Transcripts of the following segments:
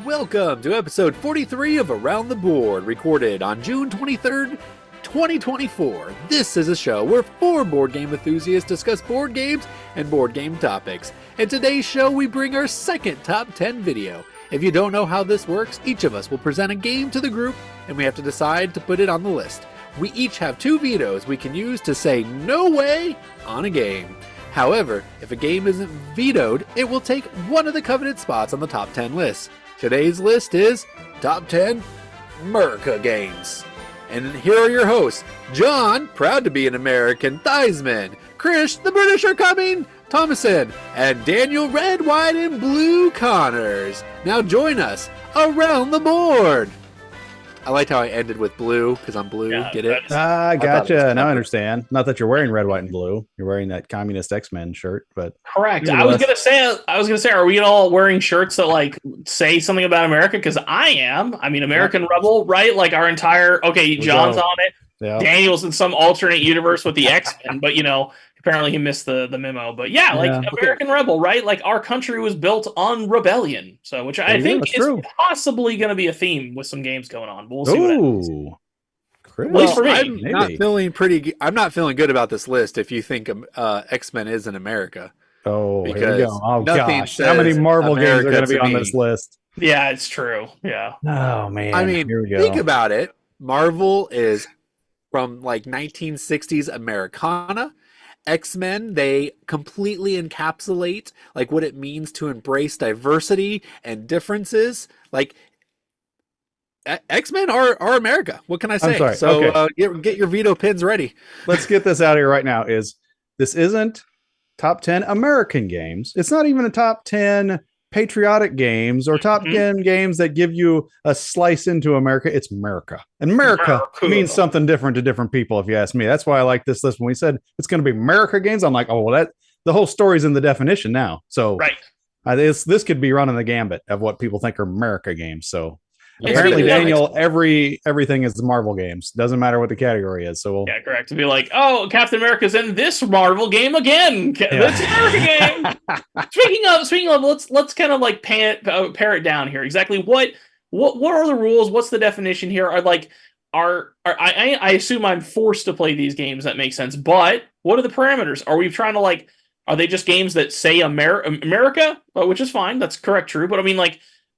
Welcome to episode 43 of Around the Board, recorded on June 23rd, 2024. This is a show where four board game enthusiasts discuss board games and board game topics. In today's show, we bring our second top 10 video. If you don't know how this works, each of us will present a game to the group, and we have to decide to put it on the list. We each have two vetoes we can use to say no way on a game. However, if a game isn't vetoed, it will take one of the coveted spots on the top 10 list. Today's list is Top 10 America Games. And here are your hosts, John, proud to be an American Theismann, Chris, the British are coming, Thomason, and Daniel Red, White, and Blue Connors. Now join us around the board. I liked how I ended with blue, because I'm blue. Yeah, get it? Gotcha. Now I understand. Not that you're wearing red, white, and blue. You're wearing that communist X-Men shirt, but correct. I was gonna say, are we all wearing shirts that like say something about America? Because I am. I mean, American Rebel, right? Like our entire. Okay, John's on it. Yeah. Daniel's in some alternate universe with the X-Men, but apparently he missed the memo. But yeah, American Rebel, right? Like our country was built on rebellion. So, which I think is possibly going to be a theme with some games going on. But we'll see what happens. At least for me, I'm not feeling good about this list. If you think X-Men is in America, here we go. Oh gosh, how many Marvel games are going to be on this list? Yeah, it's true. Yeah. Oh man. I mean, think about it. Marvel is from like 1960s Americana. X-Men, they completely encapsulate like what it means to embrace diversity and differences. Like X-Men are America. What can I say? I'm sorry. So Okay. Get your veto pins ready. Let's get this out of here right now. This isn't top 10 American games. It's not even a top 10 patriotic games or top 10 games that give you a slice into America. It's America. And America means something different to different people, if you ask me. That's why I like this list. When we said it's going to be America games, I'm like, oh, well, the whole story's in the definition now. So this could be running the gambit of what people think are America games. So apparently, Daniel, everything is the Marvel games. Doesn't matter what the category is. So yeah, correct. To be like, oh, Captain America's in this Marvel game again. This America game. Speaking of, let's kind of like pare it down here. Exactly what are the rules? What's the definition here? I assume I'm forced to play these games. That makes sense. But what are the parameters? Are we trying to are they just games that say America, which is fine. That's correct, true. But I mean,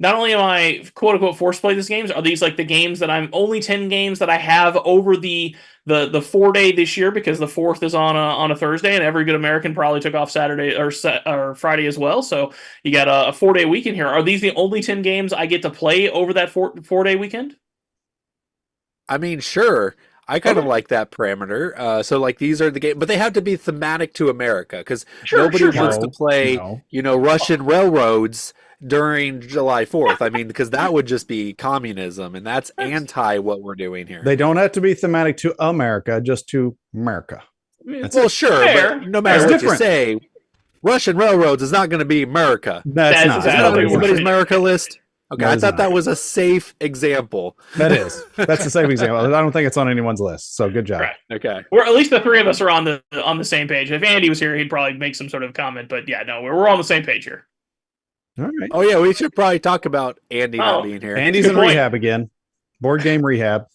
not only am I quote unquote forced to play these games, are these like the games that I'm only 10 games that I have over the 4-day this year, because the 4th is on a Thursday, and every good American probably took off Saturday or Friday as well. So you got a 4-day weekend here. Are these the only 10 games I get to play over that 4-day weekend? I mean, sure. I kind of like that parameter. So these are the games, but they have to be thematic to America, because nobody wants to play, Russian railroads during July 4th. I mean, because that would just be communism, and that's anti what we're doing here. They don't have to be thematic to America, just to America. Sure, but no matter what you say, Russian railroads is not going to be America. That's not everybody's America list. Okay, I thought that was a safe example. That's a safe example. I don't think it's on anyone's list. So good job. Right. Okay. Or at least the three of us are on the same page. If Andy was here, he'd probably make some sort of comment. But yeah, no, we're on the same page here. All right. Oh yeah, we should probably talk about Andy not being here. Andy's in rehab again. Board game rehab.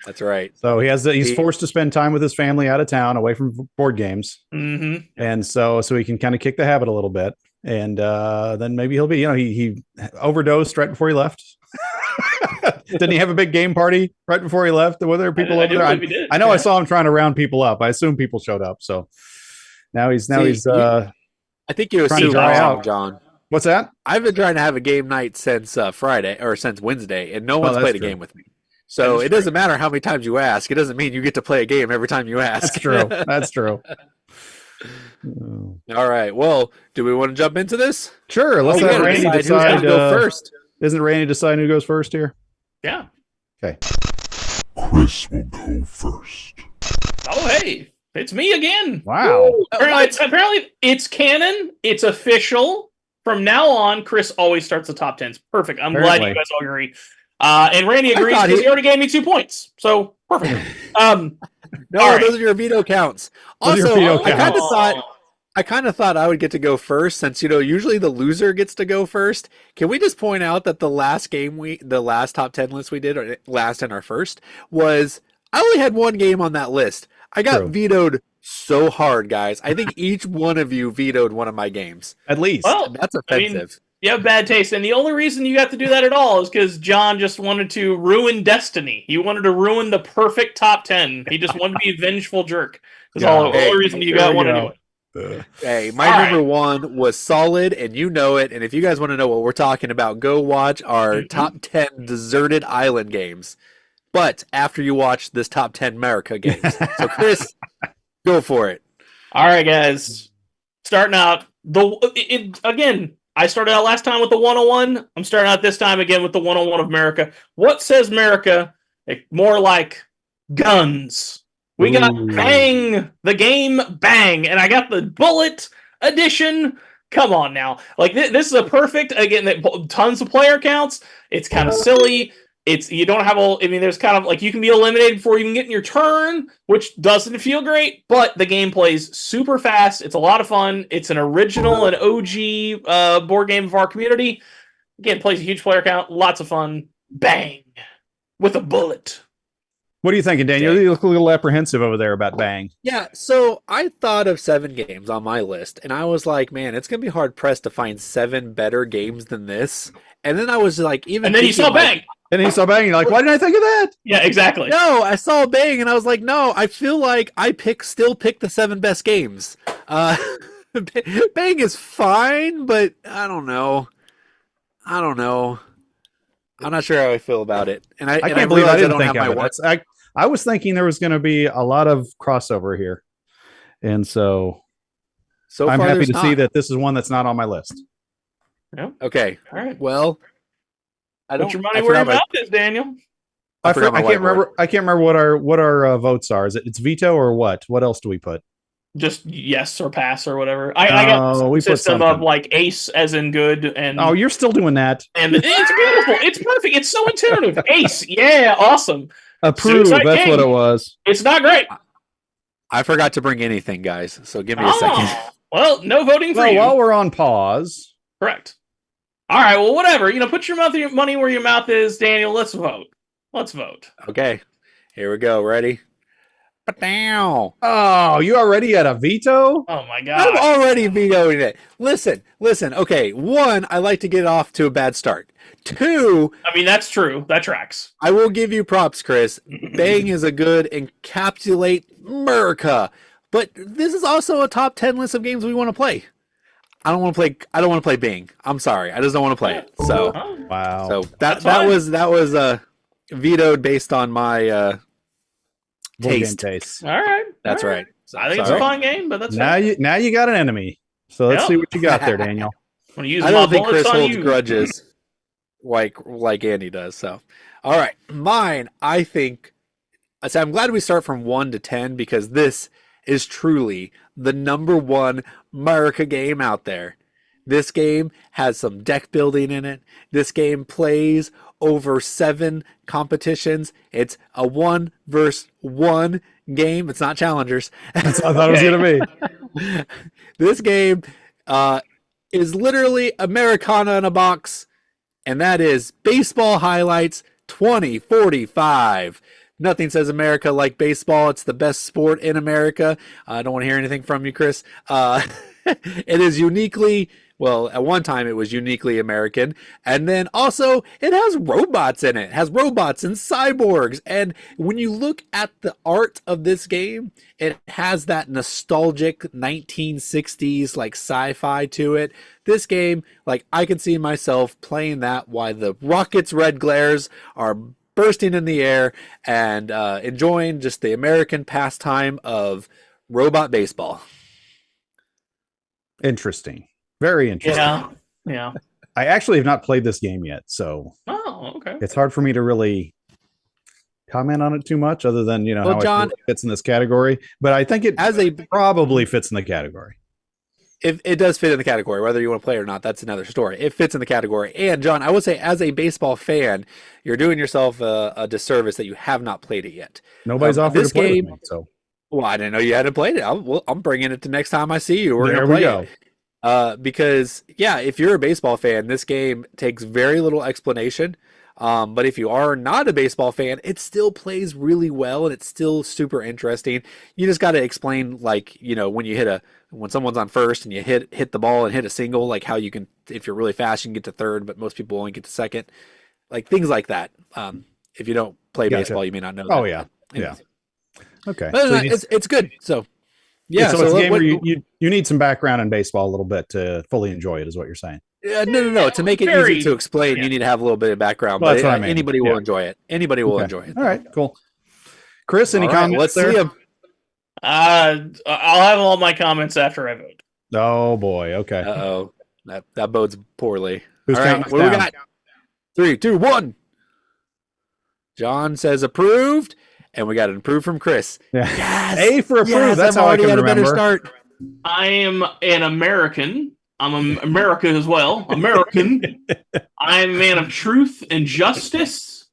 That's right. So he's forced to spend time with his family out of town, away from board games. Mm-hmm. And so he can kind of kick the habit a little bit. And then maybe he'll be, he overdosed right before he left. Didn't he have a big game party right before he left? Were there people over there? I know I saw him trying to round people up. I assume people showed up. So now he's I think you assume out, John. What's that? I've been trying to have a game night since Friday or since Wednesday, and no one's played a game with me. So it doesn't matter how many times you ask. It doesn't mean you get to play a game every time you ask. That's true. All right. Well, do we want to jump into this? Sure. Let's let Randy decide who's go first. Isn't Randy deciding who goes first here? Yeah. Okay. Chris will go first. Oh, hey. It's me again. Wow. Apparently it's canon. It's official. From now on, Chris always starts the top 10s. Perfect. I'm glad you guys all agree. And Randy agrees because he already gave me 2 points. So perfect. Those are your veto counts. Also, I kind of thought I kind of thought I would get to go first since, usually the loser gets to go first. Can we just point out that the last top 10 list we did, or last and our first, was I only had one game on that list. I got True. vetoed so hard, guys. I think each one of you vetoed one of my games. At least. Well, That's offensive. you have bad taste, and the only reason you got to do that at all is because John just wanted to ruin destiny. He wanted to ruin the perfect top 10. He just wanted to be a vengeful jerk. That's all the only reason you got one to do it. Hey, my number one was solid, and you know it. And if you guys want to know what we're talking about, go watch our top 10 deserted island games. But after you watch this top 10 America games. So, Chris, go for it. All right, guys. Starting out, again, I started out last time with the 101. I'm starting out this time again with the 101 of America. What says America? More like guns. We got Bang, the game Bang, and I got the Bullet Edition. Come on now. Like, this is a perfect, again, tons of player counts. It's kind of silly. You don't have there's kind of like you can be eliminated before you even get in your turn, which doesn't feel great, but the game plays super fast. It's a lot of fun. It's an original and OG board game of our community. Again, plays a huge player count, lots of fun. Bang with a bullet. What are you thinking, Daniel? You look a little apprehensive over there about Bang. Yeah, so I thought of 7 games on my list, and I was like, man, it's going to be hard-pressed to find 7 better games than this. And then I was like, and then you saw Bang. And he saw Bang, you're like, why didn't I think of that? Yeah, exactly. No, I saw Bang, and I was like, no, I feel like I still pick the 7 best games. Bang is fine, but I don't know. I'm not sure how I feel about it. And I can't believe I didn't think of it. I was thinking there was going to be a lot of crossover here. And so I'm happy to see that this is one that's not on my list. Yeah. Okay. All right. Well, put your money where your mouth is, Daniel. I can't remember what our votes are. It's veto or what? What else do we put? Just yes or pass or whatever. I got a system of like ace as in good, and you're still doing that. And it's beautiful. It's perfect. It's so intuitive. Ace, yeah, awesome. Approve. That's what it was. It's not great. I forgot to bring anything, guys. So give me a second. Well, no voting for you. While we're on pause. Correct. All right. Well, whatever. Put your money where your mouth is, Daniel. Let's vote. Okay. Here we go. Ready? Oh, you already had a veto? Oh my god! I'm already vetoing it. Listen. Okay, 1, I like to get off to a bad start. 2, that's true. That tracks. I will give you props, Chris. Bang is a good encapsulate America, but this is also a top 10 list of games we want to play. I don't want to play Bing. I'm sorry. I just don't want to play it. So wow. So that was vetoed based on my taste. All right. That's right. I think it's a fun game, but that's now you got an enemy. So let's see what you got there, Daniel. I don't think Chris holds grudges like Andy does. So, all right, mine. I think. So I'm glad we start from 1 to 10 because this is truly the number 1 America game out there. This game has some deck building in it. This game plays over 7 competitions. It's a 1 versus 1 game. It's not challengers. That's what I thought it was going to be. This game is literally Americana in a box, and that is Baseball Highlights 2045. Nothing says America like baseball. It's the best sport in America. I don't want to hear anything from you, Chris. It is uniquely... Well, at one time it was uniquely American. And then also it has robots in it. It has robots and cyborgs. And when you look at the art of this game, it has that nostalgic 1960s like sci-fi to it. This game, like I can see myself playing that while the rockets' red glares are bursting in the air and enjoying just the American pastime of robot baseball. Interesting. Very interesting. Yeah. I actually have not played this game yet, so okay. It's hard for me to really comment on it too much, other than how John, it fits in this category. But I think it probably fits in the category. If it does fit in the category, whether you want to play it or not, that's another story. It fits in the category. And John, I would say, as a baseball fan, you're doing yourself a disservice that you have not played it yet. Nobody's offered to play with me, so. Well, I didn't know you hadn't played it. I'm bringing it to next time I see you. We're There gonna we play go. it. Because yeah, if you're a baseball fan, this game takes very little explanation. But if you are not a baseball fan, it still plays really well and it's still super interesting. You just got to explain, like, when someone's on first and you hit the ball and hit a single, like how you can, if you're really fast, you can get to third, but most people only get to second, like things like that. If you don't play Gotcha. baseball, you may not know that. Oh yeah, Anyways. yeah. Okay, But so it's good. So yeah, so it's a game what, where you need some background in baseball a little bit to fully enjoy it, is what you're saying. no. To make it Very- easy to explain, you need to have a little bit of background. Well, But that's what I mean. anybody will Yeah. enjoy it. Anybody will Okay. enjoy it. All right, cool. Chris, any All right, comments let's there? see them. I'll have all my comments after I vote. Oh boy. Okay. Uh-oh. That bodes poorly. Who's All right, counting us what do we down? got? 3, 2, 1. John says approved, and we got an approved from Chris. Yeah. Yes! A for approved. Yes, That's I've how I already can had a better remember. start. I am an American. I'm American as well. American. I'm a man of truth and justice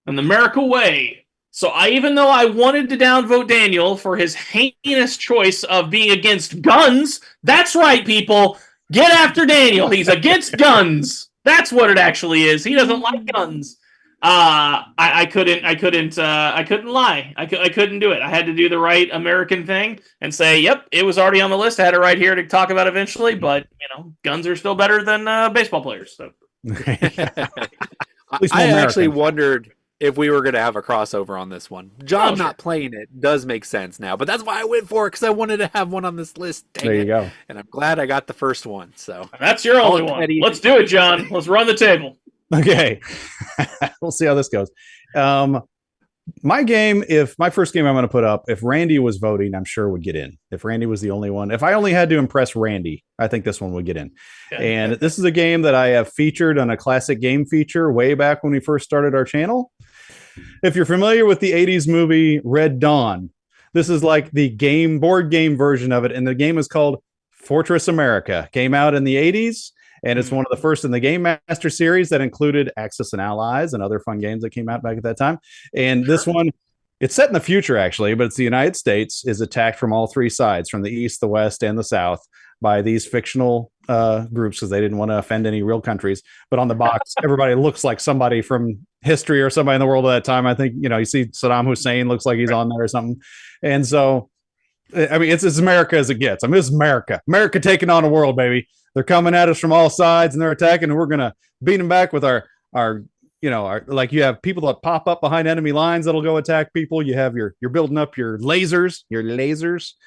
and the America way. So even though I wanted to downvote Daniel for his heinous choice of being against guns, that's right, people. Get after Daniel. He's against guns. That's what it actually is. He doesn't like guns. I couldn't lie. I couldn't do it. I had to do the right American thing and say, yep, it was already on the list. I had it right here to talk about eventually, but guns are still better than baseball players. So I actually wondered if we were going to have a crossover on this one. John not playing it does make sense now, but that's why I went for it, because I wanted to have one on this list. Dang There you it. go. And I'm glad I got the first one. So that's your only one. Let's do it, John. Let's run the table. Okay. We'll see how this goes. My first game I'm going to put up, if Randy was voting, I'm sure would get in. If Randy was the only one, if I only had to impress Randy, I think this one would get in. Okay. And this is a game that I have featured on a classic game feature way back when we first started our channel. If you're familiar with the 80s movie Red Dawn, this is like the board game version of it. And the game is called Fortress America. Came out in the 80s. And it's one of the first in the Game Master series that included Axis and Allies and other fun games that came out back at that time. And this one, it's set in the future, actually, but it's the United States is attacked from all three sides, from the east, the west, and the south, by these fictional groups, because they didn't want to offend any real countries. But on the box, everybody looks like somebody from history or somebody in the world at that time. I think, you see Saddam Hussein looks like he's on there or something. And so, I mean, it's as America as it gets. I mean, it's America. America taking on the world, baby. They're coming at us from all sides and they're attacking, and we're going to beat them back with our like, you have people that pop up behind enemy lines that'll go attack people. You have you're building up your lasers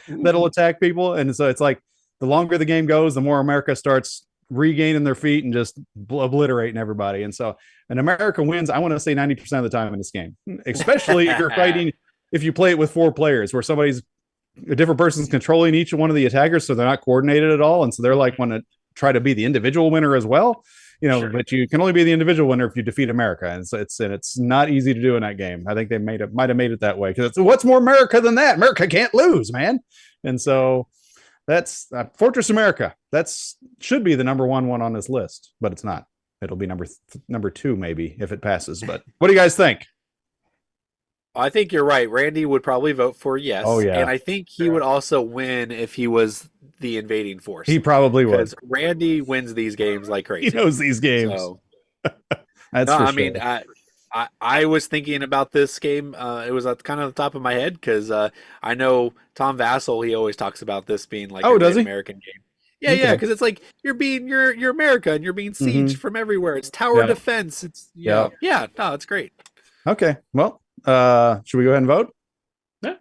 that'll attack people. And so it's like, the longer the game goes, the more America starts regaining their feet and just obliterating everybody. And so, and America wins, I want to say 90% of the time in this game, especially if you're fighting, if you play it with 4 players where a different person's controlling each one of the attackers, so they're not coordinated at all, and so they're like want to try to be the individual winner as well, Sure. But you can only be the individual winner if you defeat America, and so it's not easy to do in that game. I think they might have made it that way, because what's more America than that? America can't lose, man. And so that's Fortress America. That's should be the number one on this list, but it's not. It'll be number 2 maybe if it passes. But what do you guys think? I think you're right. Randy would probably vote for yes. Oh, yeah. And I think he would also win if he was the invading force. He probably would. Because Randy wins these games like crazy. He knows these games. So, That's no, for I sure. mean, I was thinking about this game. It was at kind of the top of my head because I know Tom Vassell. He always talks about this being like a does great he? American game. Yeah, Okay. yeah, because it's like you're America and you're being sieged from everywhere. It's tower Yep. defense. It's Yep. yeah. No, it's great. Okay. Well, should we go ahead and vote? Yeah.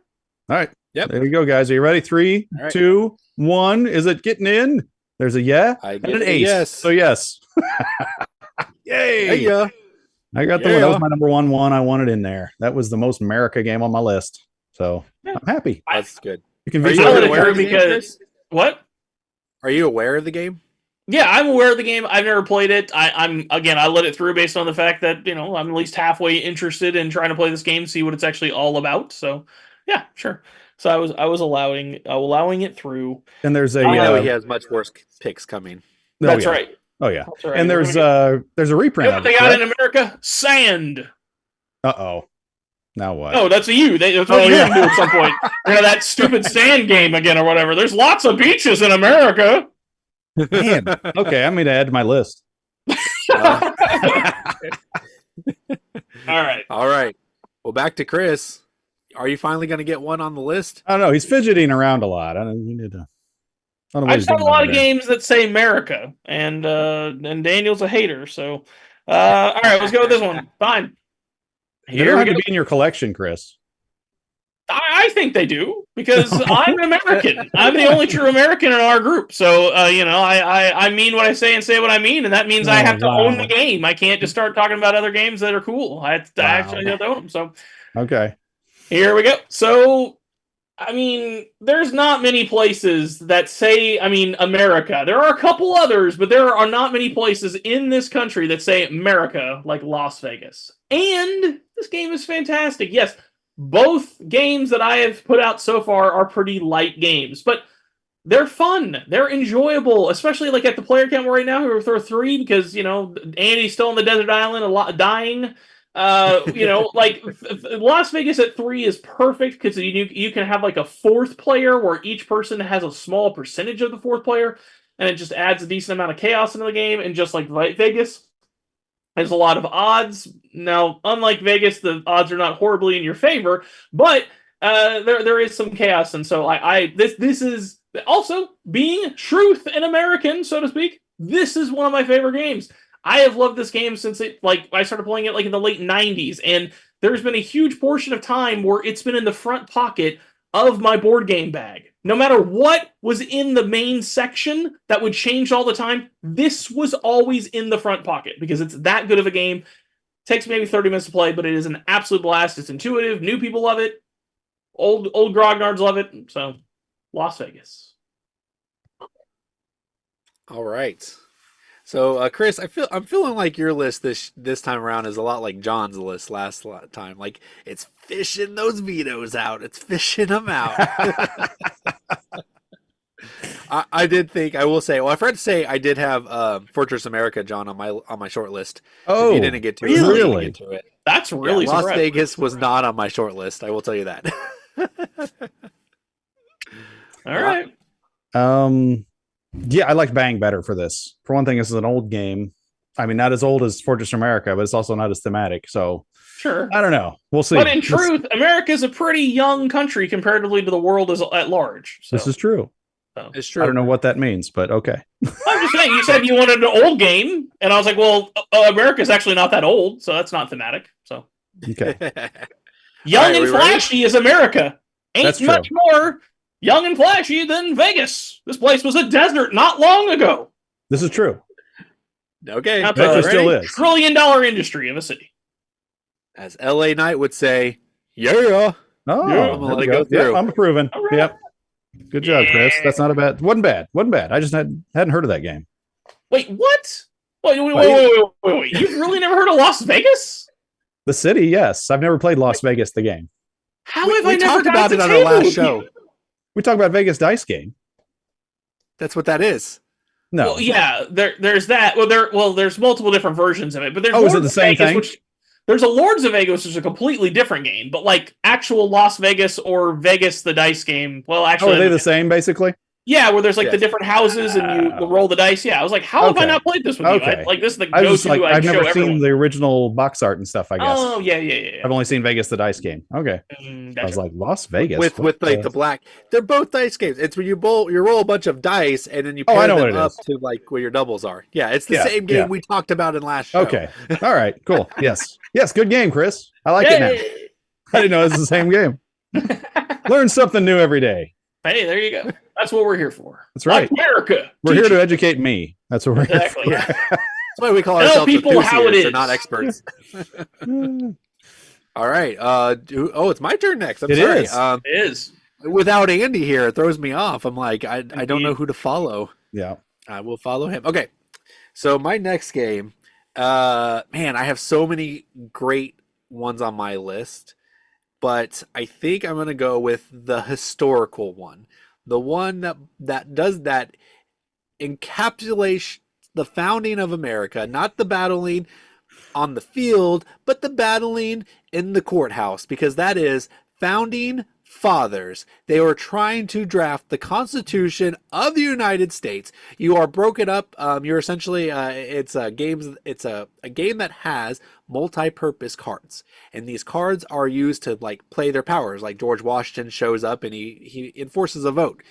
All right. Yep. There you go, guys. Are you ready? 3, All right. 2, 1. Is it getting in? There's a yeah I and get an it, ace. yes. So yes. Yay. There you go. I got the Yeah. one. That was my number one. I wanted in there. That was the most America game on my list. So I'm happy. That's good. You can Are visit you I let it it aware through of the game, because Chris? what? Are you aware of the game? Yeah, I'm aware of the game. I've never played it. I let it through based on the fact that I'm at least halfway interested in trying to play this game, see what it's actually all about. So, yeah, sure. So I was allowing it through. And there's a I know he has much worse picks coming. That's yeah. right. Oh yeah. That's right. And there's a You reprint know what of they it. got in America? Sand. Uh-oh. Now what? No, that's you. That's what you're going to do at some point. You're going to that stupid sand game again or whatever. There's lots of beaches in America. Man. Okay, I'm going to add to my list. All right. All right. Well, back to Chris. Are you finally going to get one on the list? I don't know. He's fidgeting around a lot. I don't. You need to. I don't know what I've he's got a doing lot over of there. games that say America, and Daniel's a hater. So, all right, let's go with this one. Fine. They don't have to be in your collection, Chris. I think they do because I'm an American. I'm the only true American in our group. So, I mean what I say and say what I mean, and that means I have to own the game. I can't just start talking about other games that are cool. I actually have to own them. So, okay, here we go. So, I mean, there's not many places that say, America. There are a couple others, but there are not many places in this country that say America like Las Vegas. And this game is fantastic. Yes, both games that I have put out so far are pretty light games, but they're fun. They're enjoyable, especially like at the player count right now. We're throw 3 because, Andy's still on the desert island, dying. Like Las Vegas at 3 is perfect because you can have like a 4th player where each person has a small percentage of the 4th player, and it just adds a decent amount of chaos into the game. And just like Vegas, there's a lot of odds. Now, unlike Vegas, the odds are not horribly in your favor, but there is some chaos, and so this is also being truth and American, so to speak. This is one of my favorite games. I have loved this game since I started playing it in the late 90s, and there's been a huge portion of time where it's been in the front pocket of my board game bag. No matter what was in the main section that would change all the time, this was always in the front pocket because it's that good of a game. Takes maybe 30 minutes to play, but it is an absolute blast. It's intuitive. New people love it. Old grognards love it. So, Las Vegas. All right. So, Chris, I'm feeling like your list this time around is a lot like John's list last time. Like it's fishing those vetoes out. It's fishing them out. I did think I will say. Well, I forgot to say I did have Fortress America, John, on my short list. Oh, if you didn't get to really? it, I didn't get to it. That's really Las Vegas was not on my short list. I will tell you that. All right. Yeah, I liked Bang better for this. For one thing, this is an old game. I mean, not as old as Fortress America, but it's also not as thematic. So, sure. I don't know. We'll see. But in truth, America is a pretty young country comparatively to the world at large. So. This is true. So. It's true. I don't know what that means, but okay. I'm just saying, you said you wanted an old game, and I was like, well, America's actually not that old, so that's not thematic. So, okay. Young and flashy is America. Ain't much more young and flashy than Vegas. This place was a desert not long ago. This is true. Okay. Vegas still is. $1 trillion industry of a city. As LA Knight would say, yeah. Oh, yeah, I'm gonna let it go through. Yep, I'm approving. Right. Yep. Good job, Chris. That's not a bad. Wasn't bad. I just hadn't heard of that game. Wait, what? Wait. You've really never heard of Las Vegas? The city, yes. I've never played Las Vegas, the game. How have I we never talked about it on our last show? We talked about Vegas dice game. That's what that is. No. Well, yeah, there's that. There's multiple different versions of it, but there's is it the same thing? There's a Lords of Vegas, which is a completely different game, but like actual Las Vegas or Vegas the dice game. Well, actually, are they the same basically? Yeah, where there's like the different houses and you roll the dice. Yeah, I was like, how have I not played this with you? Like this is the go-to. I've never seen the original box art and stuff. I guess. Oh yeah. I've only seen Vegas the dice game. Okay, gotcha. I was like Las Vegas with like the black. They're both dice games. It's when you roll a bunch of dice and then you pair them up to like where your doubles are. Yeah, it's the same game we talked about in last show. Okay, all right, cool. Yes, good game, Chris. I like it now. I didn't know it was the same game. Learn something new every day. Hey, there you go. That's what we're here for. That's right. America. We're here to educate me. That's what we're here for. Yeah. That's why we call ourselves people how it is. They're not experts. All right. It's my turn next. I'm sorry. It is. Without Andy here, it throws me off. I'm like, I don't know who to follow. Yeah. I will follow him. Okay. So my next game, I have so many great ones on my list, but I think I'm going to go with the historical one. The one that does that encapsulation the founding of America, not the battling, on the field, but the battling in the courthouse, because that is founding fathers. They were trying to draft the Constitution of the United States. You are broken up. You're essentially it's a games. It's a game that has multi-purpose cards, and these cards are used to like play their powers. Like George Washington shows up and he enforces a vote.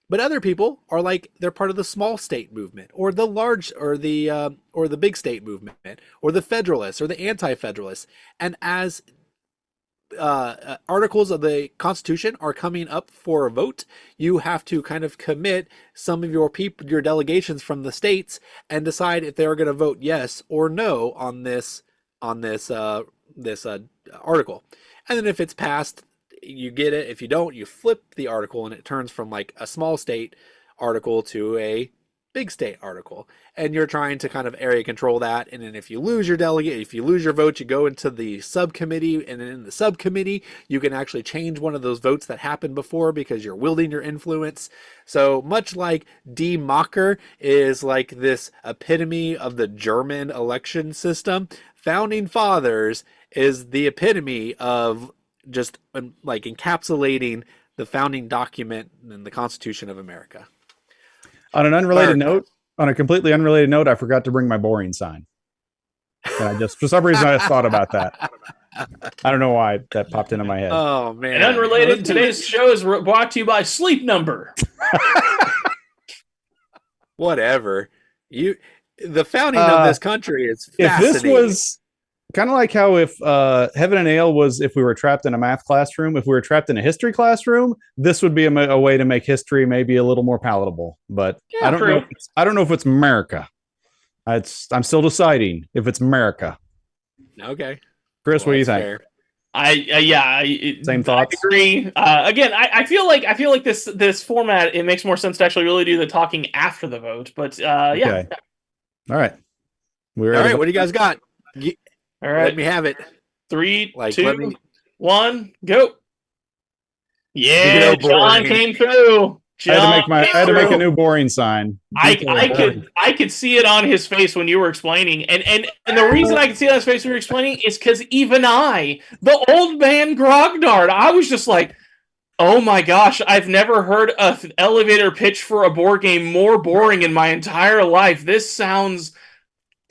But other people are like they're part of the small state movement, or the large, or the big state movement, or the Federalists, or the Anti-Federalists. And as articles of the Constitution are coming up for a vote, you have to kind of commit some of your people, your delegations from the states, and decide if they are going to vote yes or no on this article. And then if it's passed, you get it. If you don't, you flip the article and it turns from like a small state article to a big state article, and you're trying to kind of area control that. And then if you lose your delegate, if you lose your vote, you go into the subcommittee, and then in the subcommittee you can actually change one of those votes that happened before because you're wielding your influence. So much like D. Mocker is like this epitome of the German election system, Founding Fathers is the epitome of just like encapsulating the founding document and the Constitution of America. On an unrelated note, on a completely unrelated note, I forgot to bring my boring sign. And I just, for some reason, I just thought about that. I don't know why that popped into my head. Oh man! And unrelated, today's show is brought to you by Sleep Number. Whatever. The founding of this country is fascinating. If this was kind of like how if Heaven and Ale was if we were trapped in a math classroom, if we were trapped in a history classroom, this would be a way to make history maybe a little more palatable. But yeah, I don't know if it's America. I'm still deciding if it's America. Okay. Chris, what do you think? Fair. Same thoughts. I agree. Again, I feel like this format, it makes more sense to actually really do the talking after the vote. But yeah. Okay. All right. All right. What do you guys got? All right. Let me have it. 3, 2, 1, go. Yeah, John came through. I had to make a new boring sign. I could see it on his face when you were explaining, and the reason I could see it on his face when you were explaining is because even I, the old man Grognard, I was just like, oh my gosh, I've never heard an elevator pitch for a board game more boring in my entire life. This sounds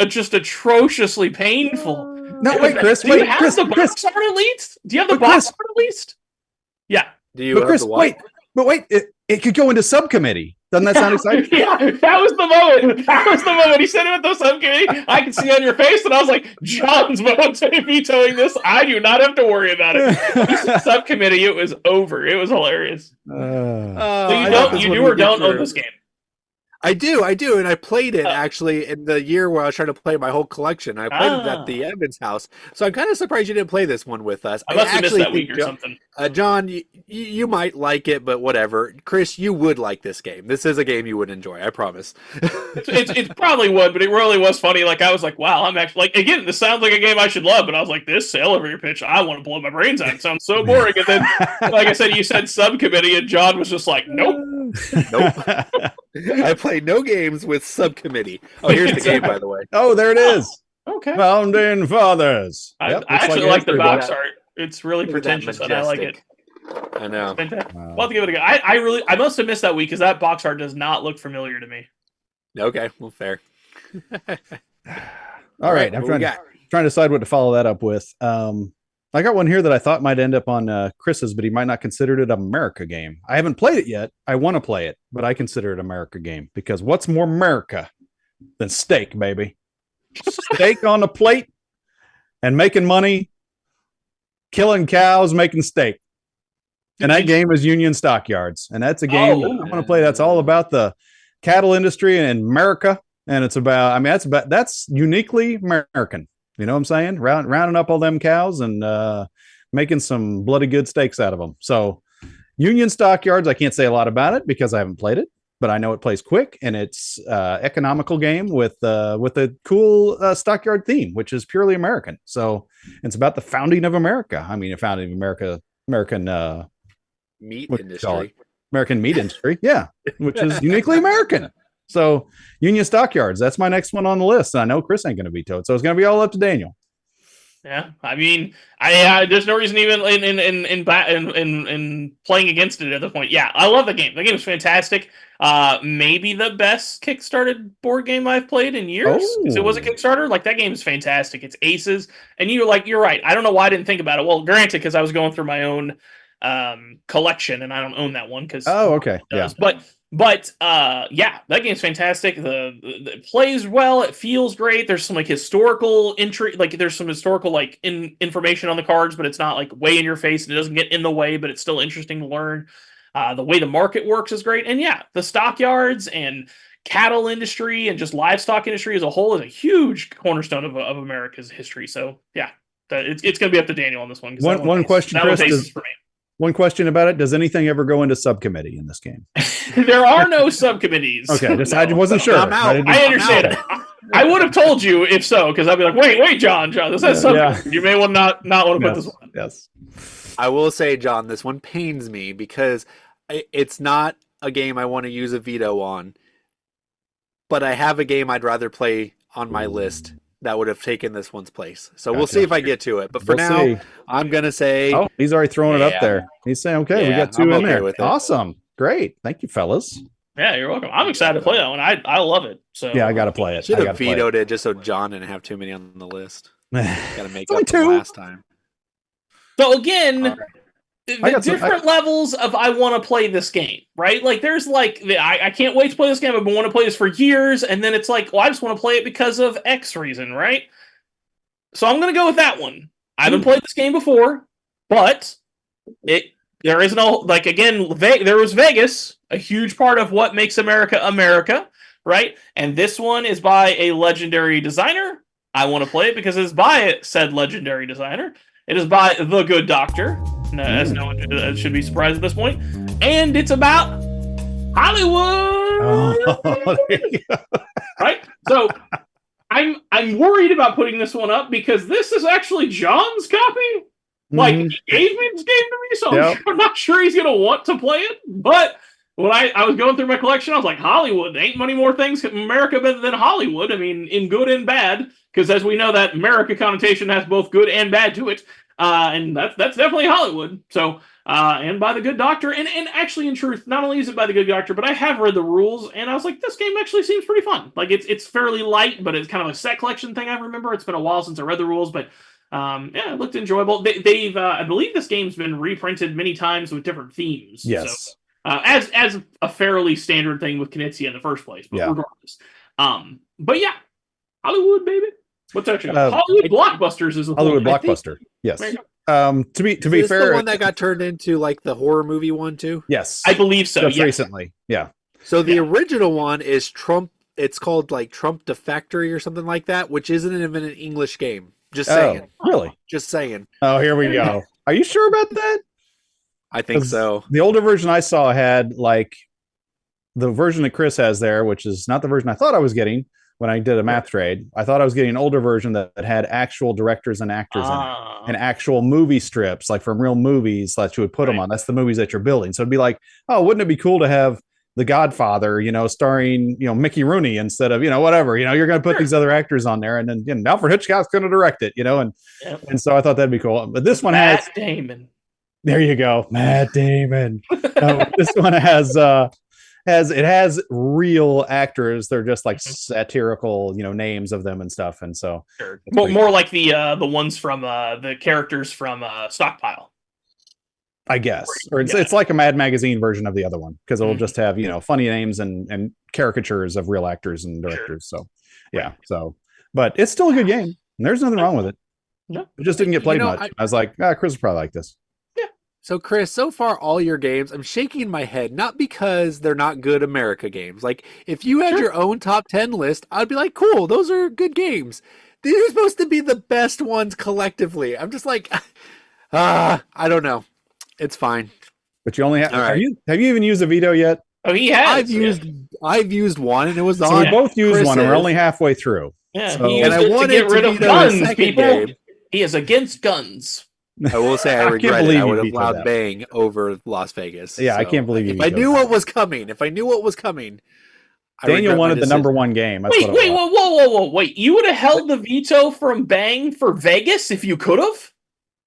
just atrociously painful. No, wait, Chris. Do you have the box art at least? Do you have the box art at least? Yeah. Do you have the what? Wait, it could go into subcommittee. Doesn't that sound exciting? Yeah, that was the moment. That was the moment. He said it with the subcommittee. I could see on your face, and I was like, John's vetoing this. I do not have to worry about it. He said subcommittee, it was over. It was hilarious. So you do or don't own this game? I do, and I played it actually in the year where I was trying to play my whole collection. I played it at the Evans house, so I'm kind of surprised you didn't play this one with us. I must have missed that week or something. John, you might like it, but whatever. Chris, you would like this game. This is a game you would enjoy, I promise. It probably would, but it really was funny. Like I was like, wow, I'm actually like, again, this sounds like a game I should love, but I was like, this elevator pitch, I want to blow my brains out. It sounds so boring. And then, like I said, you said subcommittee, and John was just like, nope. I play no games with subcommittee. Oh, here's the game, by the way. Oh, there it is. Okay. Founding Fathers. I actually like the box art. It's really pretentious, and I like it. I know. Wow. We'll have to give it a go. I must have missed that week because that box art does not look familiar to me. Okay, well, fair. All right, I'm trying to decide what to follow that up with. I got one here that I thought might end up on Chris's, but he might not consider it an America game. I haven't played it yet. I want to play it, but I consider it an America game because what's more America than steak, baby? Steak on the plate and making money, killing cows, making steak. And that game is Union Stockyards. And that's a game that I want to play. That's all about the cattle industry in America. And it's about, that's uniquely American. You know what I'm saying? Rounding up all them cows and making some bloody good steaks out of them. So Union Stockyards, I can't say a lot about it because I haven't played it, but I know it plays quick and it's economical game with a cool stockyard theme, which is purely American. So it's about the founding of America. I mean, the founding of American meat industry. Yeah, which is uniquely American. So Union Stockyards, that's my next one on the list. And I know Chris ain't going to veto it, so it's going to be all up to Daniel. Yeah, I mean, there's no reason even in playing against it at the point. Yeah, I love the game. The game is fantastic. Maybe the best Kickstarted board game I've played in years. Because it was a Kickstarter. Like, that game is fantastic. It's aces, and you're right. I don't know why I didn't think about it. Well, granted, because I was going through my own collection, and I don't own that one because okay, yeah. But yeah, that game's fantastic. It plays well. It feels great. There's some like historical entry, like there's some historical like information on the cards, but it's not like way in your face and it doesn't get in the way, but it's still interesting to learn. The way the market works is great. And yeah, the stockyards and cattle industry and just livestock industry as a whole is a huge cornerstone of America's history. So yeah, it's going to be up to Daniel on this one. One question, Chris. One question about it. Does anything ever go into subcommittee in this game? There are no subcommittees. Okay, I wasn't sure. I understand. I would have told you if so, because I'd be like, wait, John, this has subcommittee. You may not want to put this one. Yes. I will say, John, this one pains me because it's not a game I want to use a veto on, but I have a game I'd rather play on my list that would have taken this one's place. So we'll see if I get to it. But for now, I'm going to say... Oh, he's already throwing it up there. He's saying, okay, we got two in there. With it. Awesome. Great. Thank you, fellas. Yeah, you're welcome. I'm excited to play that one. I love it. So yeah, I got to play it. Should have vetoed it just so John didn't have too many on the list. Got to make up two last time. So again... The different levels of I want to play this game, right? Like there's like I can't wait to play this game. I've been wanting to play this for years, and then it's like, well, I just want to play it because of X reason, right? So I'm gonna go with that one. I haven't played this game before, but there is no like again. There was Vegas, a huge part of what makes America America, right? And this one is by a legendary designer. I want to play it because it's by said legendary designer. It is by The Good Doctor. As no one should be surprised at this point. And it's about Hollywood. Oh, right? So I'm worried about putting this one up because this is actually John's copy. Like, he gave me this game to me, so I'm not sure he's going to want to play it. But when I was going through my collection, I was like, Hollywood, ain't many more things in America better than Hollywood. I mean, in good and bad, because as we know, that America connotation has both good and bad to it. And that's definitely Hollywood. So, and by The Good Doctor, and actually, in truth, not only is it by The Good Doctor, but I have read the rules, and I was like, this game actually seems pretty fun. Like, it's fairly light, but it's kind of a set collection thing. I remember it's been a while since I read the rules, but yeah, it looked enjoyable. They've I believe this game's been reprinted many times with different themes. Yes. So, as a fairly standard thing with Knizia in the first place, but regardless. But yeah, Hollywood, baby. What's actually Hollywood Blockbusters is the Hollywood Blockbuster. Yes. To be fair, the one that got turned into like the horror movie one too. Yes, I believe so. Just recently, yeah. So the original one is Trump. It's called like Trump Defectory or something like that, which isn't even an English game. Just saying. Really? Just saying. Oh, here we go. Are you sure about that? I think so. The older version I saw had like the version that Chris has there, which is not the version I thought I was getting when I did a math trade. I thought I was getting an older version that had actual directors and actors in it, and actual movie strips, like from real movies that you would put them on. That's the movies that you're building. So it'd be like, oh, wouldn't it be cool to have The Godfather, starring, Mickey Rooney instead of, whatever, you're going to put these other actors on there, and then Alfred Hitchcock's going to direct it, and so I thought that'd be cool. But this one has Damon. There you go, Matt Damon. This one has real actors. They're just like satirical, names of them and stuff. And so more like the ones from the characters from Stockpile, I guess, or it's like a Mad Magazine version of the other one, because it'll just have funny names and caricatures of real actors and directors. So yeah, but it's still a good game. There's nothing wrong with it. No, it just didn't get played much. I was like, Chris will probably like this. So, Chris, so far, all your games, I'm shaking my head, not because they're not good America games. Like, if you had your own top 10 list, I'd be like, cool, those are good games. These are supposed to be the best ones collectively. I'm just like, I don't know. It's fine. But you only have, have you even used a veto yet? Oh, he has. I've used one, and it was on. So we both used Chris's. one, and we're only halfway through. Yeah, so, he used it to get rid of guns, people. He is against guns. I will say I regret it. I would have allowed Bang over Las Vegas. Yeah, so I can't believe you. If I knew what was coming, Daniel wanted the number one game. That's wait, whoa. You would have held the veto from Bang for Vegas if you could have?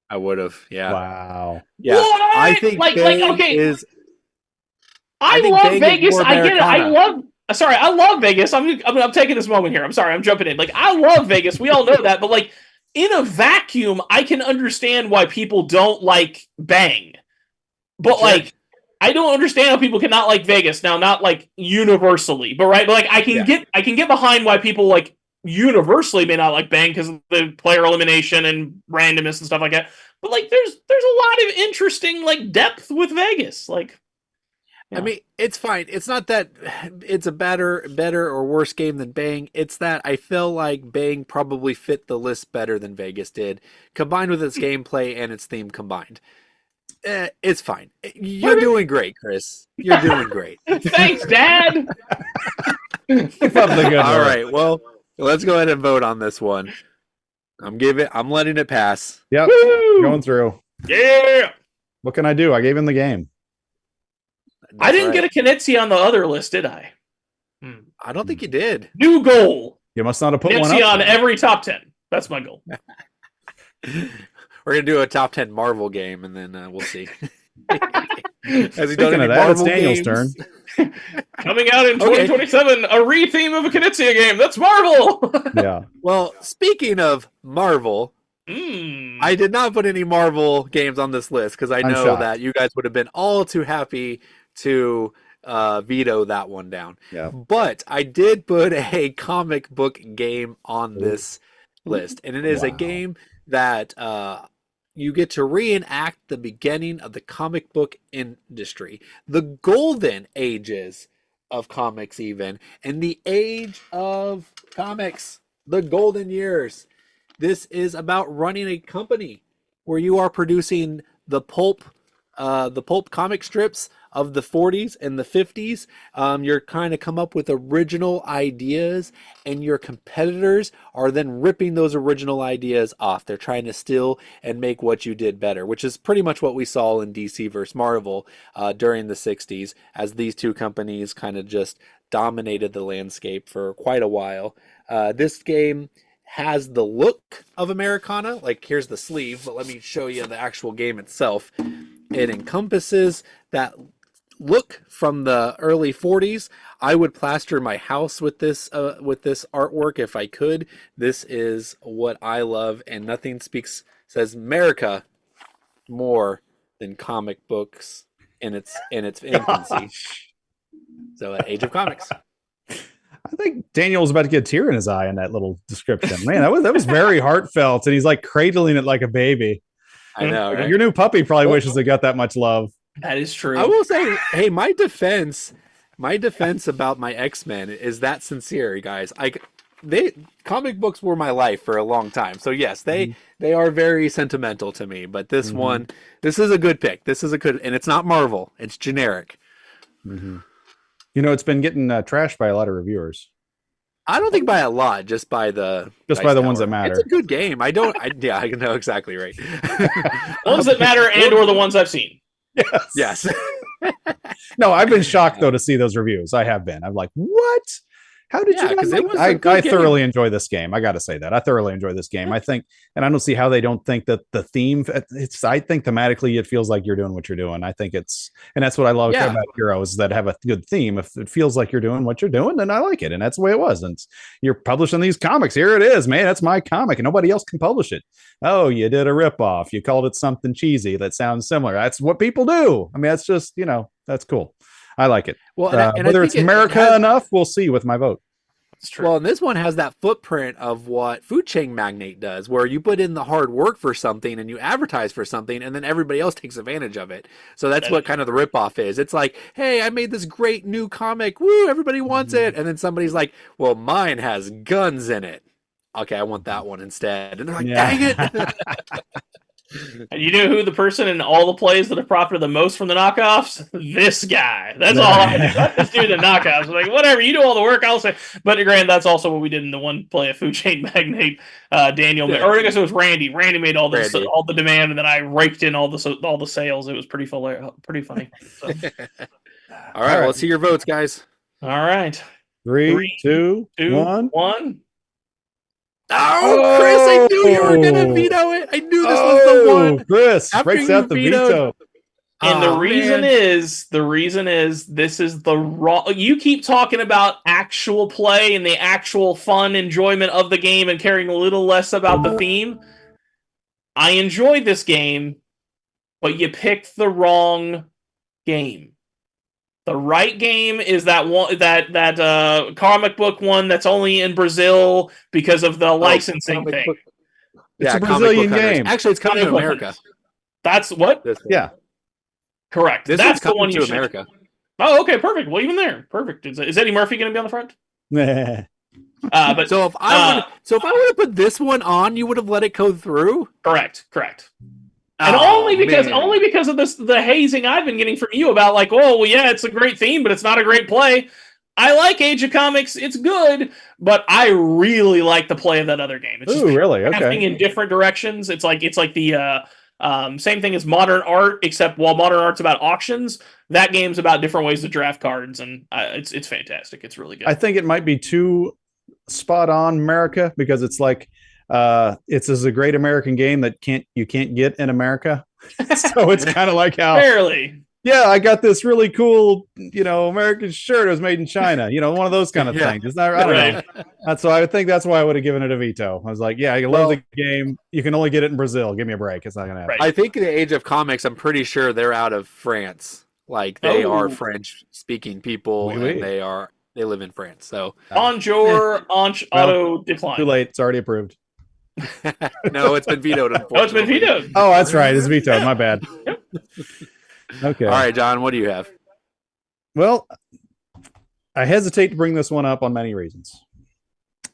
I would have. Yeah. Wow. Yeah. What? I think okay. is. I love Vegas. I get it. I love Vegas. I'm taking this moment here. I'm sorry. I'm jumping in. Like, I love Vegas. We all know that. But like, in a vacuum, I can understand why people don't like Bang. But like, I don't understand how people cannot like Vegas. Now, not like universally, but right. But like, I can get behind why people like universally may not like Bang because of the player elimination and randomness and stuff like that. But like, there's a lot of interesting like depth with Vegas. Like. Yeah. I mean, it's fine. It's not that it's a better or worse game than Bang. It's that I feel like Bang probably fit the list better than Vegas did, combined with its gameplay and its theme combined. It's fine. You're doing great, Chris. You're doing great. Thanks, Dad. All right. Well, let's go ahead and vote on this one. I'm letting it pass. Yep. Going through. Yeah. What can I do? I gave him the game. I didn't get a Knizia on the other list, did I? I don't think you did. New goal. You must not have put Knizia one up on every top 10. That's my goal. We're going to do a top 10 Marvel game, and then we'll see. Speaking of that, it's Daniel's turn. Coming out in 2027, a re-theme of a Knizia game. That's Marvel! Yeah. Well, speaking of Marvel... I did not put any Marvel games on this list because I know that you guys would have been all too happy to veto that one down. Yeah. But I did put a comic book game on this list, and it is a game that you get to reenact the beginning of the comic book industry, the golden ages of comics even, and the age of comics, the golden years. This is about running a company where you are producing the pulp comic strips of the 40s and the 50s. You're trying to come up with original ideas, and your competitors are then ripping those original ideas off. They're trying to steal and make what you did better, which is pretty much what we saw in DC versus Marvel during the 60s, as these two companies kind of just dominated the landscape for quite a while. This game has the look of Americana. Like, here's the sleeve, but let me show you the actual game itself. It encompasses that look from the early 40s. I would plaster my house with this artwork if I could. This is what I love, and nothing says America more than comic books in its infancy. So, Age of Comics. I think Daniel was about to get a tear in his eye in that little description. Man, that was very heartfelt, and he's like cradling it like a baby. I know, right? Your new puppy probably wishes it got that much love. That is true. I will say, hey, my defense about my X-Men is that sincere, guys. Comic books were my life for a long time. So yes, they are very sentimental to me, but this one, this is a good pick. And it's not Marvel, it's generic. You know, it's been getting trashed by a lot of reviewers. I don't think by a lot, just by the ones that matter. It's a good game. I know exactly right. Ones that matter or the ones I've seen. Yes. No, I've been shocked though to see those reviews. I have been. I'm like, what? How did you? Because I thoroughly enjoy this game. I got to say that I thoroughly enjoy this game. I think, and I don't see how they don't think that the theme. I think thematically, it feels like you're doing what you're doing. I think and that's what I love about Heroes that have a good theme. If it feels like you're doing what you're doing, then I like it, and that's the way it was. And you're publishing these comics. Here it is, man. That's my comic, and nobody else can publish it. Oh, you did a ripoff. You called it something cheesy that sounds similar. That's what people do. I mean, that's just that's cool. I like it. Well, whether it's America enough, we'll see with my vote. It's true. Well, and this one has that footprint of what Food Chain Magnate does, where you put in the hard work for something and you advertise for something, and then everybody else takes advantage of it. So that's what kind of the ripoff is. It's like, hey, I made this great new comic. Woo, everybody wants it. And then somebody's like, well, mine has guns in it. Okay, I want that one instead. And they're like, dang it. And you know who the person in all the plays that have profited the most from the knockoffs? This guy. That's all I do. I just do the knockoffs. I'm like, whatever, you do all the work, I'll say. But granted, that's also what we did in the one play of Food Chain Magnate. Daniel, or I guess it was Randy. Randy made all the demand, and then I raked in all the sales. It was pretty funny. So. All right, let's see your votes, guys. All right. Three, two, one. one. Oh, Chris, I knew you were gonna veto it. I knew this was the one. Chris After breaks you out the vetoed- veto. And the Oh, reason man. is this is the raw. You keep talking about actual play and the actual fun enjoyment of the game and caring a little less about the theme. I enjoyed this game, but you picked the wrong game. The right game is that one that comic book one that's only in Brazil because of the licensing comic thing. book- It's a comic book Brazilian hunters. game. Actually, it's coming to Comic book America. hunters. That's what? This one. Yeah. Correct. This That's one's the coming one to you should. America. Oh, okay, perfect. Well, even there, perfect. Is Eddie Murphy going to be on the front? But So if I would have put this one on, you would have let it go through. correct. And Oh, only because man. of the hazing I've been getting from you about like, oh well, yeah, it's a great theme, but it's not a great play. I like Age of Comics; it's good, but I really like the play of that other game. It's just really? crafting Okay. in different directions. It's like the same thing as Modern Art, except while Modern Art's about auctions, that game's about different ways to draft cards, and it's fantastic. It's really good. I think it might be too spot on America because it's like it's as a great American game that you can't get in America. So it's kind of like how Barely. yeah, I got this really cool, American shirt. It was made in China. One of those kind of Yeah. things. It's not, I don't know. That's why I think that's why I would have given it a veto. I was like, yeah, I love the game. You can only get it in Brazil. Give me a break. It's not gonna happen. Right. I think the Age of Comics, I'm pretty sure they're out of France. Like they Oh. are French speaking people, Oui, and oui. they live in France. So Bonjour, auto decline. Too late. It's already approved. no, it's been vetoed. Oh, it's been Unfortunately. vetoed. Oh, that's right. It's vetoed. My bad. Okay. All right, John, what do you have? Well, I hesitate to bring this one up on many reasons.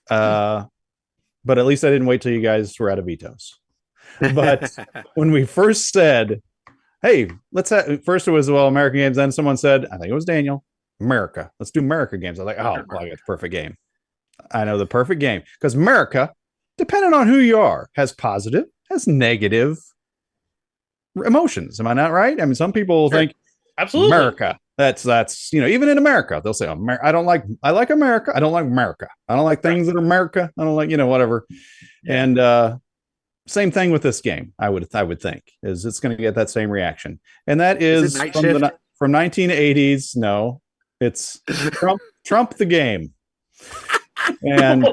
But at least I didn't wait till you guys were out of vetoes. But when we first said, hey, first it was, American games. Then someone said, I think it was Daniel, America. Let's do America games. I was like, oh, well, it's perfect game. I know the perfect game because America, depending on who you are, has positive, has negative emotions. Am I not right? I mean, some people think Absolutely. America. That's even in America, they'll say, I like America. I don't like America. I don't like things that are America. I don't like, whatever. Yeah. And same thing with this game. I would think is it's going to get that same reaction. And that is from 1980s. No, it's Trump the game. And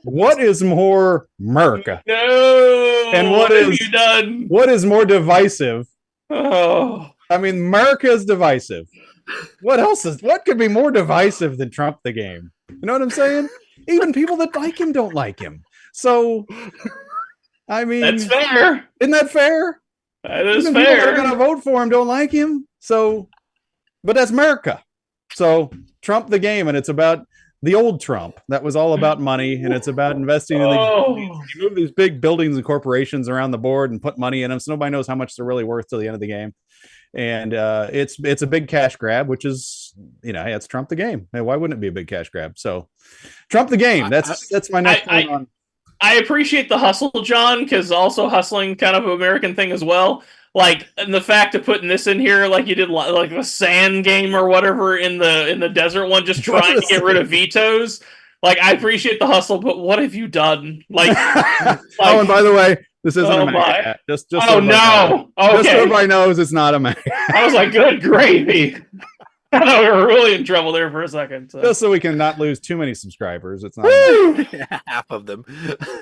what is more America? No. And what have you done? What is more divisive? Oh. I mean, America is divisive. What could be more divisive than Trump the game? You know what I'm saying? Even people that like him don't like him. So, I mean, that's fair. Isn't that fair? That is Even fair. People that are going to vote for him don't like him. So, but that's America. So, Trump the game, and it's about the old Trump. That was all about money, and it's about investing in these big buildings and corporations around the board and put money in them, so nobody knows how much they're really worth till the end of the game. And it's a big cash grab, which is, hey, it's Trump the game. Hey, why wouldn't it be a big cash grab? So, Trump the game. That's my next point on. I appreciate the hustle, John, because also hustling kind of an American thing as well. Like, and the fact of putting this in here, like you did, like the sand game or whatever in the desert one, just trying to get rid of vetoes. Like, I appreciate the hustle, but what have you done? Like, oh, and by the way, this isn't a man. Just oh no! Okay. Just so everybody knows, it's not a man. I was like, good gravy. I thought we were really in trouble there for a second. So. Just so we can not lose too many subscribers. It's not half of them.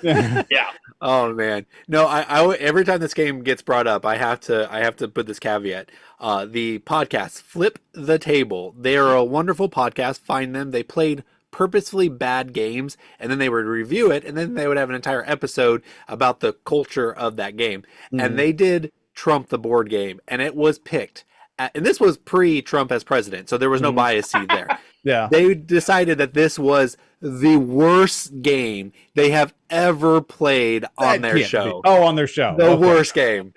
Yeah. Oh man, no. I every time this game gets brought up, I have to put this caveat. The podcast Flip the Table. They are a wonderful podcast. Find them. They played purposefully bad games, and then they would review it, and then they would have an entire episode about the culture of that game. Mm-hmm. And they did Trump the board game, and it was picked. And this was pre-Trump as president, so there was no bias there. Yeah. They decided that this was the worst game they have ever played on their show. Oh, on their show. The worst game.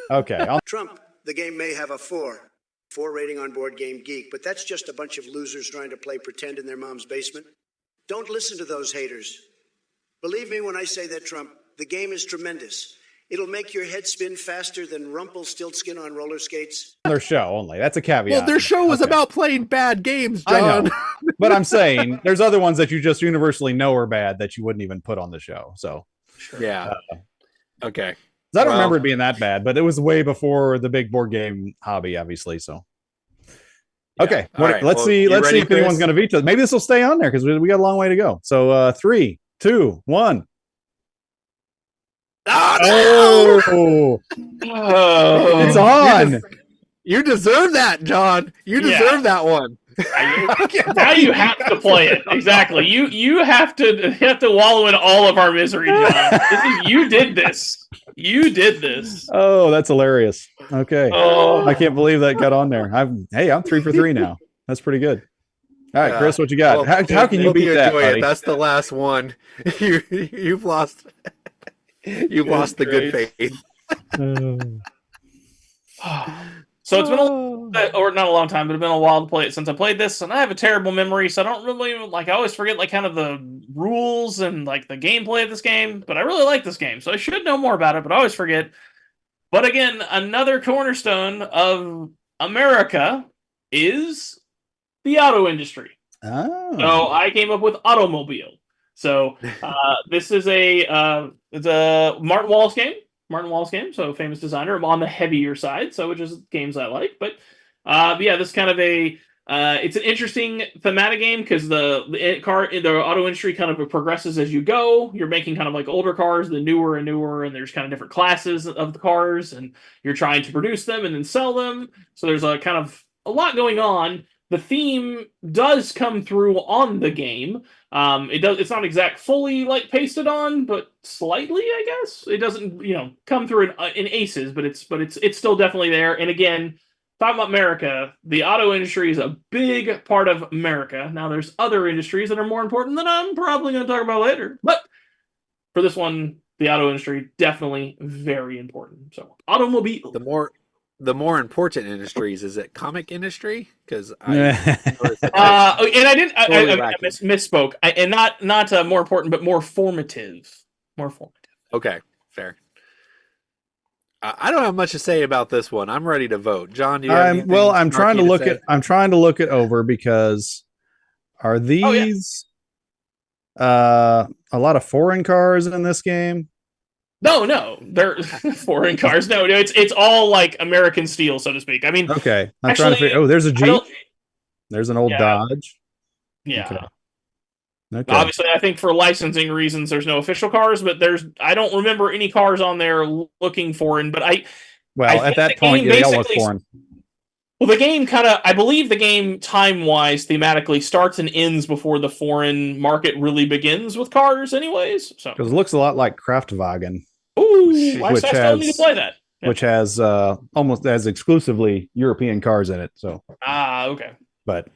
Okay. Trump, the game may have a 4 rating on Board Game Geek, but that's just a bunch of losers trying to play pretend in their mom's basement. Don't listen to those haters. Believe me when I say that, Trump, the game is tremendous. It'll make your head spin faster than Rumpelstiltskin on roller skates. Their show only. That's a caveat. Well, their show was Okay. about playing bad games, I John. know. But I'm saying there's other ones that you just universally know are bad that you wouldn't even put on the show. So, Yeah. Okay. I don't Well- remember it being that bad, but it was way before the big board game hobby, obviously. So, okay, All right. let's Well, see. you Let's ready, see if anyone's Chris? going to veto. Maybe this will stay on there because we got a long way to go. So, 3, 2, 1. Oh, Oh, Oh, it's on. you deserve that, John. You Yeah. deserve that one. now you have to play it. Exactly. You have to wallow in all of our misery, John. You did this. You did this. Oh, that's hilarious. Okay, Oh, I can't believe that got on there. I'm 3 for 3 now. That's pretty good. All right, Chris, what you got? Well, How can you hope beat that, enjoy buddy? it. That's the last one. You've lost. You've lost the good faith. so it's been or not a long time, but it's been a while to play it since I played this, and I have a terrible memory, so I don't really I always forget kind of the rules and the gameplay of this game. But I really like this game, so I should know more about it, but I always forget. But again, another cornerstone of America is the auto industry. Oh, So I came up with automobile. So this is it's a Martin Wallace game. Martin Wallace game, so famous designer. I'm on the heavier side, so which is games I like. But this is kind of it's an interesting thematic game because the auto industry kind of progresses as you go. You're making kind of older cars, the newer and newer, and there's kind of different classes of the cars, and you're trying to produce them and then sell them. So there's a kind of a lot going on. The theme does come through on the game. It's not fully pasted on, but slightly, I guess. It doesn't, come through in aces, but it's still definitely there. And again, talking about America, the auto industry is a big part of America. Now, there's other industries that are more important that I'm probably going to talk about later. But for this one, the auto industry definitely very important. So, automobile. The more important industries, is it comic industry? Because I And I didn't. Totally I lacking. misspoke. And not more important, but more formative. More formative. Okay, fair. I don't have much to say about this one. I'm ready to vote. John, do you have anything I'm trying to snarky look say? at. I'm trying to look it over because are these a lot of foreign cars in this game? No, they're foreign cars. No, it's all American steel, so to speak. I mean, Okay, I'm actually, trying to figure. Oh, there's a I Jeep. don't- There's an old Yeah. Dodge. yeah. Okay. Okay. Obviously, I think for licensing reasons, there's no official cars, but I don't remember any cars on there looking foreign. But Well, think at that the point, game they all look basically- foreign. Well, the game I believe the game time-wise, thematically starts and ends before the foreign market really begins with cars anyways. So, Because it looks a lot like Kraftwagen, ooh, why which still need to has- play that? Yeah. which has almost as exclusively European cars in it. So, Okay. but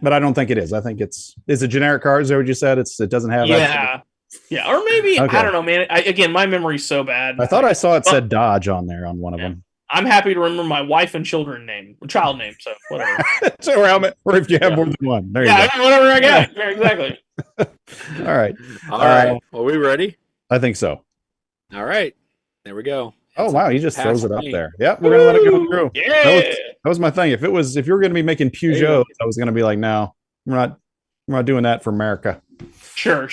I don't think it is. I think it's a generic car. Is that what you said? It doesn't have. Yeah. Yeah, or maybe, Okay. I don't know, man. Again, my memory's so bad. I thought I saw it said Dodge on there on one of Yeah. them. I'm happy to remember my wife and child name, so whatever. or if you have Yeah. more than one. There you Yeah, go. whatever I got. Yeah, exactly. All right. All right. Are we ready? I think so. All right. There we go. Oh wow, he just Pass throws it up me. there. Yep, we're gonna let it go through. Yeah. That was my thing. If you were gonna be making you Peugeots, go. I was gonna be like, no, we're not doing that for America. Sure.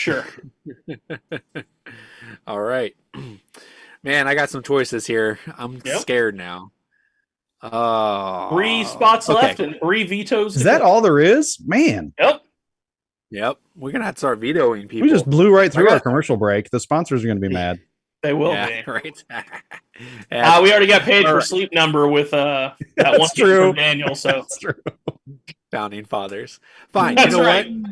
All right. Man, I got some choices here. I'm Yep. scared now. Oh. 3 spots okay. left and 3 vetoes. Is to that go. all there is? Man, Yep. Yep. We're going to have to start vetoing people. we just blew right through I got- our commercial break. The sponsors are gonna be mad. They will yeah, be. right. We already got paid All for right. Sleep Number with that That's one true. from Daniel. So That's true. Founding fathers. Fine. That's you know right. what?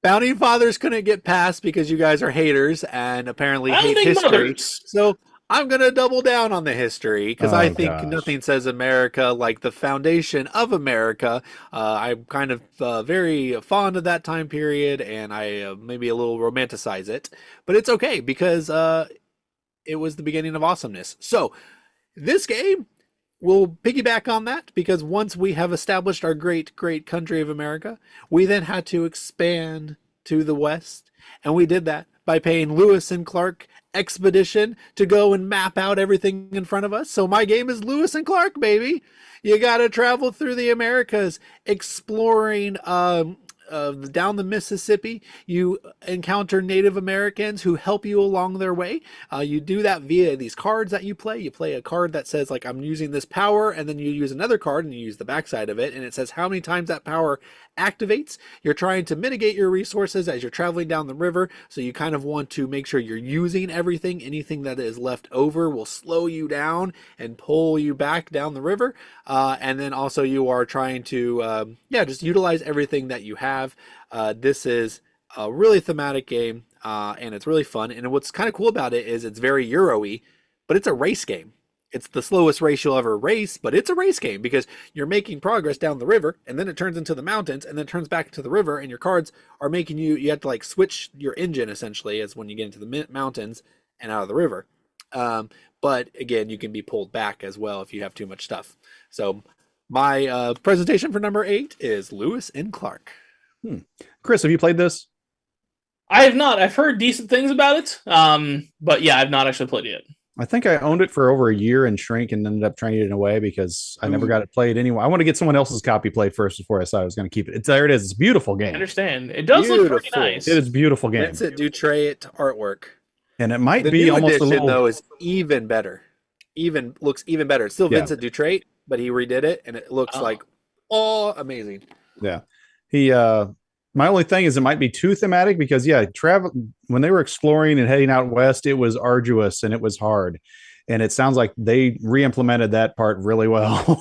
Founding fathers couldn't get passed because you guys are haters and apparently hate Founding history. mothers. So I'm going to double down on the history because Oh, I think gosh. nothing says America like the foundation of America. I'm kind of very fond of that time period and I maybe a little romanticize it. But it's okay because it was the beginning of awesomeness. So this game will piggyback on that because once we have established our great country of America, we then had to expand to the West. And we did that by paying Lewis and Clark Expedition to go and map out everything in front of us. So my game is Lewis and Clark, baby. You got to travel through the Americas, exploring down the Mississippi. You encounter Native Americans who help you along their way. You do that via these cards that you play. You play a card that says, like, I'm using this power, and then you use another card and you use the backside of it, and it says how many times that power activates. You're trying to mitigate your resources as you're traveling down the river, so you kind of want to make sure you're using everything. Anything that is left over will slow you down and pull you back down the river. And then also you are trying to just utilize everything that you have. This is a really thematic game, and it's really fun. And what's kind of cool about it is it's very Euro-y, but it's a race game. It's the slowest race you'll ever race, but it's a race game because you're making progress down the river, and then it turns into the mountains, and then it turns back to the river, and your cards are making you have to like switch your engine essentially as when you get into the mountains and out of the river. But again, you can be pulled back as well if you have too much stuff. So my presentation for number 8 is Lewis and Clark. Chris, have you played this? I have not. I've heard decent things about it. But yeah, I've not actually played it yet. I think I owned it for over a year and shrank and ended up trading it away because I never got it played anyway. I want to get someone else's copy played first before I said I was going to keep it. There it is. It's a beautiful game. I understand. It does look pretty nice. It is a beautiful game. Vincent Dutrait artwork. And it might The be new almost edition, a little... though, is even better. Looks even better. It's still Vincent Dutrait, but he redid it, and it looks like amazing. Yeah. He my only thing is it might be too thematic because travel when they were exploring and heading out west, it was arduous and it was hard. And it sounds like they re-implemented that part really well.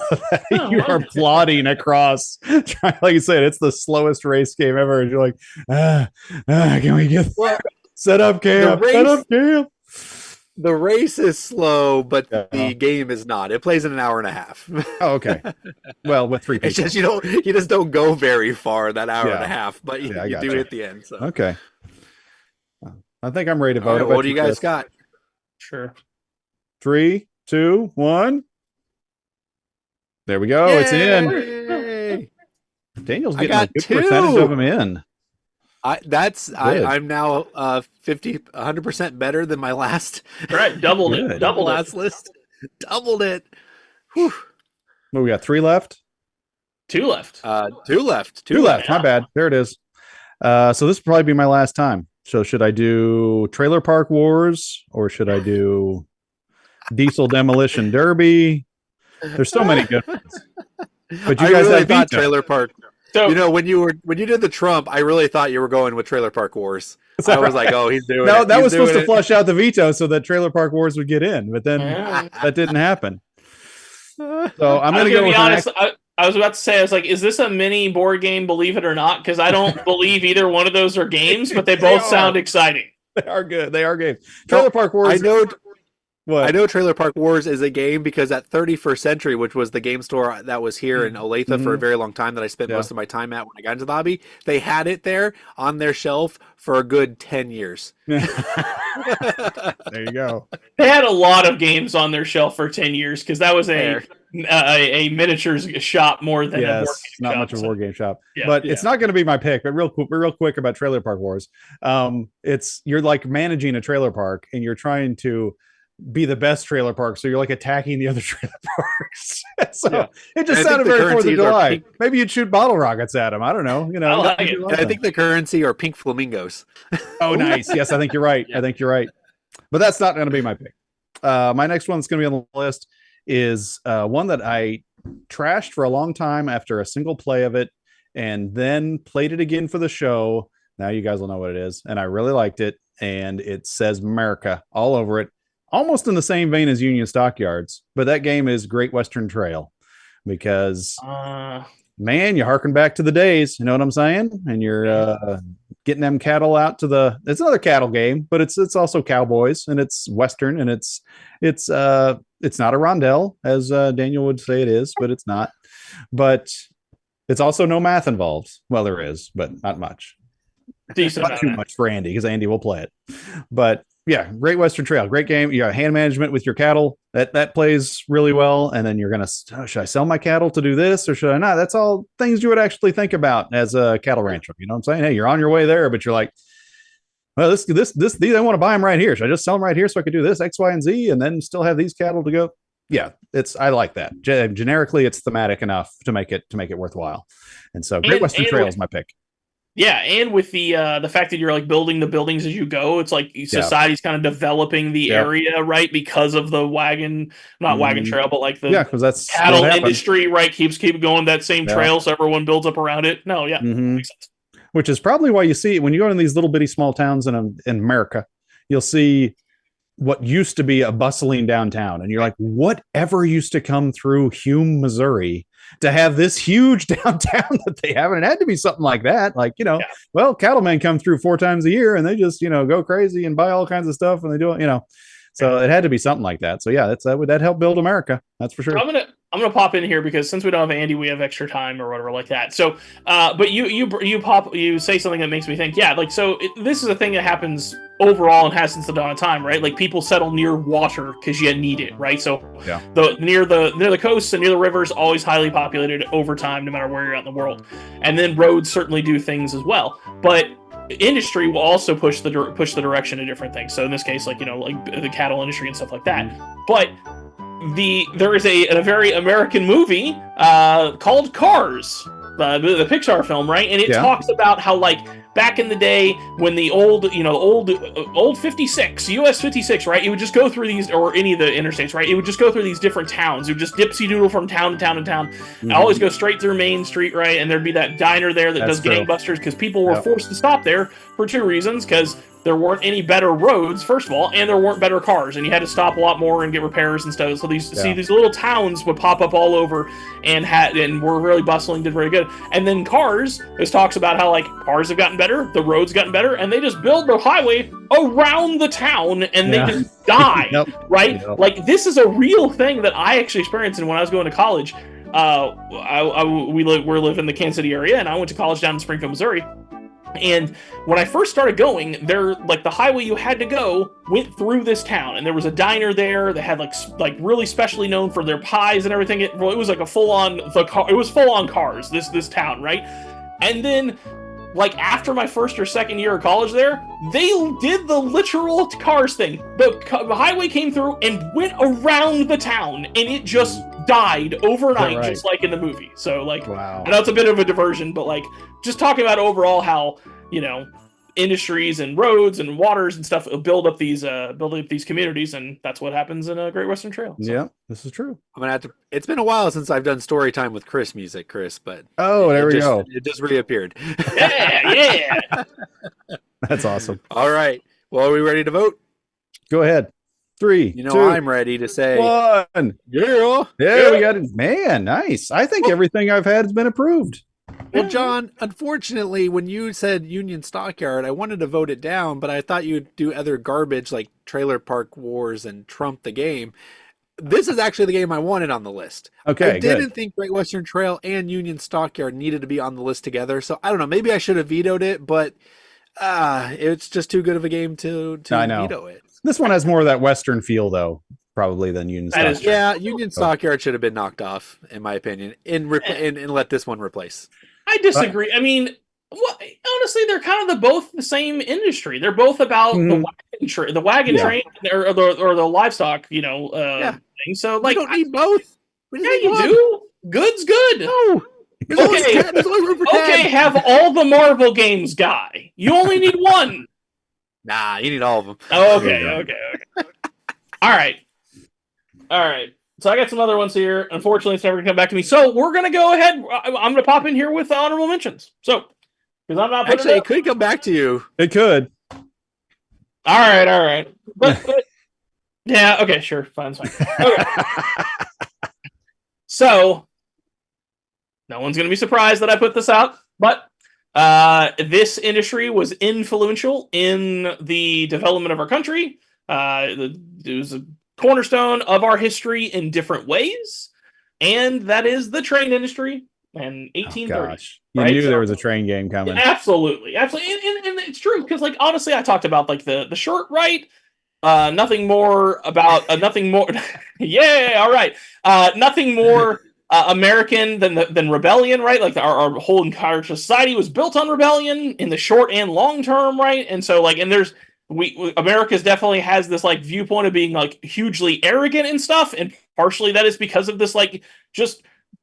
You are plodding across, like you said, it's the slowest race game ever. And you're like, can we get set up camp? Set up camp. The race is slow, but the game is not. It plays in an hour and a half. Oh, okay. Well, with 3 people. It's just you just don't go very far that hour and a half, but you do it at the end. So. Okay. I think I'm ready to vote. Right, what do you guys got? Sure. 3, 2, 1. There we go. Yay! It's in. Daniel's getting a good 2 percentage of them in. I'm now 100% better than my last. Right, doubled it. Doubled last list. Doubled it. Whew. Well, we got 3 left. 2 left. 2 left. 2 left. My bad. There it is. So this will probably be my last time. So should I do Trailer Park Wars or should I do Diesel Demolition Derby? There's so many good ones. But you guys really have thought Vito. Trailer Park. So, when you did the Trump, I really thought you were going with Trailer Park Wars. I was like, oh, he's doing it. That was supposed to flush out the veto so that Trailer Park Wars would get in, but then that didn't happen. So I'm going to go be with honest. I was about to say, I was like, is this a mini board game, believe it or not? Because I don't believe either one of those are games, but they both sound exciting. They are good. They are games. Trailer Park Wars. I know. What? I know Trailer Park Wars is a game because at 31st Century, which was the game store that was here in Olathe for a very long time that I spent most of my time at when I got into the hobby, they had it there on their shelf for a good 10 years. There you go. They had a lot of games on their shelf for 10 years because that was a miniatures shop more than a board game not shop, much of a board game shop. Yeah, but it's not going to be my pick. But real quick about Trailer Park Wars. You're like managing a trailer park and you're trying to be the best trailer park, so you're like attacking the other trailer parks. It just sounded very 4th of July. Maybe you'd shoot bottle rockets at them. I don't know. I like it. I think the currency are pink flamingos. Oh, nice. Yes, I think you're right. I think you're right. But that's not going to be my pick. My next one that's going to be on the list is one that I trashed for a long time after a single play of it, and then played it again for the show. Now you guys will know what it is, and I really liked it. And it says America all over it. Almost in the same vein as Union Stockyards, but that game is Great Western Trail because, man, you harken back to the days. You know what I'm saying? And you're getting them cattle out to it's another cattle game, but it's also cowboys and it's Western and it's not a rondelle as Daniel would say it is, but it's not. But it's also no math involved. Well, there is, but not much. Decent. Not too much for Andy because Andy will play it, but. Yeah, Great Western Trail, great game. You got hand management with your cattle. That plays really well. And then you're gonna, should I sell my cattle to do this or should I not? That's all things you would actually think about as a cattle rancher. You know what I'm saying? Hey, you're on your way there, but you're like, well, these I want to buy them right here. Should I just sell them right here so I could do this X, Y, and Z, and then still have these cattle to go? Yeah, I like that. Generically, it's thematic enough to make it worthwhile. And so, Great Western Trail is my pick. Yeah, and with the fact that you're like building the buildings as you go, it's like society's kind of developing the area, right? Because of the wagon trail, but like the because that's cattle industry, right? Keeps going that same trail, so everyone builds up around it. No, makes sense. Which is probably why you see when you go in these little bitty small towns in America, you'll see what used to be a bustling downtown, and you're like, whatever used to come through Hume, Missouri, to have this huge downtown that they have. And it had to be something like that. Like, well, cattlemen come through 4 times a year and they just, go crazy and buy all kinds of stuff. And they do it, so it had to be something like that. So yeah, that help build America. That's for sure. I'm gonna pop in here because since we don't have Andy, we have extra time or whatever like that. So, but you say something that makes me think. Yeah, like this is a thing that happens overall and has since the dawn of time, right? Like people settle near water because you need it, right? So near the coasts and near the rivers, always highly populated over time, no matter where you're at in the world. And then roads certainly do things as well, but industry will also push the direction of different things. So in this case, like the cattle industry and stuff like that, but. There is a very American movie called Cars, the Pixar film, right? And it talks about how like back in the day when the old 56 US 56, right? It would just go through these, or any of the interstates, right? It would just go through these different towns. It would just dipsy doodle from town to town to town. And always go straight through Main Street, right? And there'd be that diner there that does gangbusters because people were forced to stop there for 2 reasons, because there weren't any better roads, first of all, and there weren't better cars, and you had to stop a lot more and get repairs and stuff. So these little towns would pop up all over and were really bustling, did very good. And then Cars, this talks about how like cars have gotten better, the roads gotten better, and they just build the highway around the town and they just die, right? Yep. Like this is a real thing that I actually experienced when I was going to college. We live in the Kansas City area, and I went to college down in Springfield, Missouri. And when I first started going, the highway you had to go went through this town, and there was a diner there that had like really specially known for their pies and everything. It was like full on Cars. This town, right? And then, like after my first or second year of college there, they did the literal Cars thing. The highway came through and went around the town, and it just died overnight, just like in the movie. So like, wow. I know it's a bit of a diversion, but like just talking about overall how industries and roads and waters and stuff build up these communities, and that's what happens in a Great Western Trail. So. Yeah, this is true. I'm gonna have to. It's been a while since I've done story time with Chris music, Chris, but there we go. It just reappeared. Yeah. That's awesome. All right. Well, are we ready to vote? Go ahead. 3, 2, I'm ready to say 1. Yeah, we got it. Man, nice. I think everything I've had has been approved. Well, John, unfortunately, when you said Union Stockyard, I wanted to vote it down, but I thought you'd do other garbage like Trailer Park Wars and Trump the Game. This is actually the game I wanted on the list. Okay, I didn't think Great Western Trail and Union Stockyard needed to be on the list together, so I don't know. Maybe I should have vetoed it, but it's just too good of a game to veto it. This one has more of that Western feel, though, probably than Union Stockyard. Yeah, Union Stockyard should have been knocked off, in my opinion, and let this one replace. I disagree. I mean, honestly, they're kind of both the same industry. They're both about the wagon train or the livestock, thing. So, like, you don't need both. You do. Good's good. No. Okay, have all the Marvel games, guy. You only need one. Nah, you need all of them. Oh, okay. All right. So I got some other ones here. Unfortunately, it's never going to come back to me. So we're going to go ahead. I'm going to pop in here with honorable mentions. So, because I'm not actually, it could come back to you. It could. All right. But yeah. Okay. Sure. Fine. Okay. So no one's going to be surprised that I put this out, but this industry was influential in the development of our country. It was a cornerstone of our history in different ways, and that is the train industry in 1830. Oh, gosh. You knew there was a train game coming. Absolutely. And it's true, because like honestly, I talked about like the short right. Nothing more about nothing more. Yeah, all right. Nothing more American than rebellion, right? Like our whole entire society was built on rebellion in the short and long term, right? And so like, and there's America's definitely has this like viewpoint of being like hugely arrogant and stuff, and partially that is because of this like just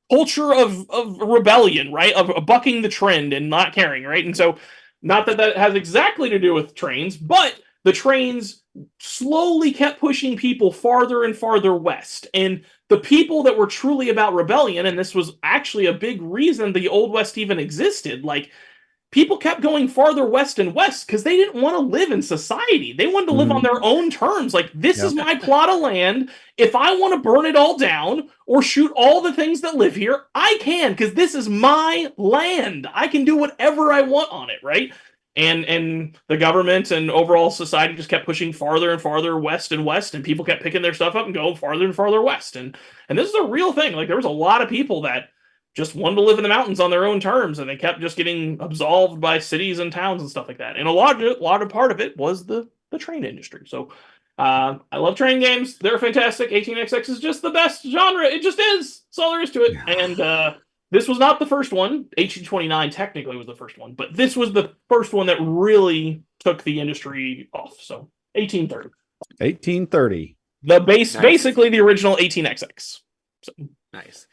culture of rebellion, right? Of bucking the trend and not caring, right? And so, not that has exactly to do with trains, but the trains slowly kept pushing people farther and farther west. And the people that were truly about rebellion, and this was actually a big reason the Old West even existed, like people kept going farther west and west because they didn't want to live in society. They wanted to live on their own terms. Like, this is my plot of land. If I want to burn it all down or shoot all the things that live here, I can, because this is my land. I can do whatever I want on it, right? And the government and overall society just kept pushing farther and farther west and west, and people kept picking their stuff up and going farther and farther west. And this is a real thing. Like, there was a lot of people that just wanted to live in the mountains on their own terms, and they kept just getting absolved by cities and towns and stuff like that. And a lot of part of it was the train industry. So I love train games. They're fantastic. 18XX is just the best genre. It just is. That's all there is to it. And this was not the first one. 1829 technically was the first one, but this was the first one that really took the industry off. So 1830. 1830. Basically the original 18XX. So. Nice.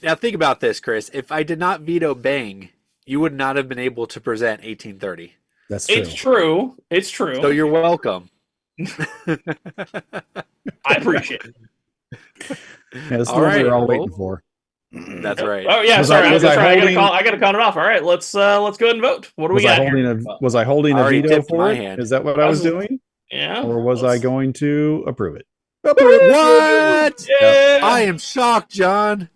Now think about this, Chris. If I did not veto Bang, you would not have been able to present 1830. That's true. It's true. It's true. So you're welcome. I appreciate it. Yeah, that's the one we were all waiting for. That's right. Oh yeah, sorry. I got to count it off. All right, let's go ahead and vote. What do we got? Was I holding a veto for it? Hand. Is that what I was doing? Yeah. Or was I going to approve it? What? Yeah. I am shocked, John.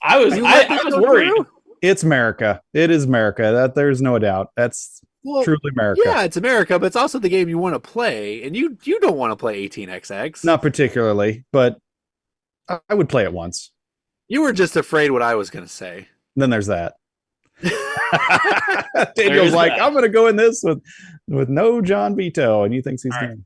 I was worried. It's America. It is America. That there's no doubt. That's truly America. Yeah, it's America, but it's also the game you want to play, and you don't want to play 18XX. Not particularly, but I would play it once. You were just afraid what I was going to say. Then there's that. Daniel's like, I'm going to go in this with no John veto, and he thinks he's going.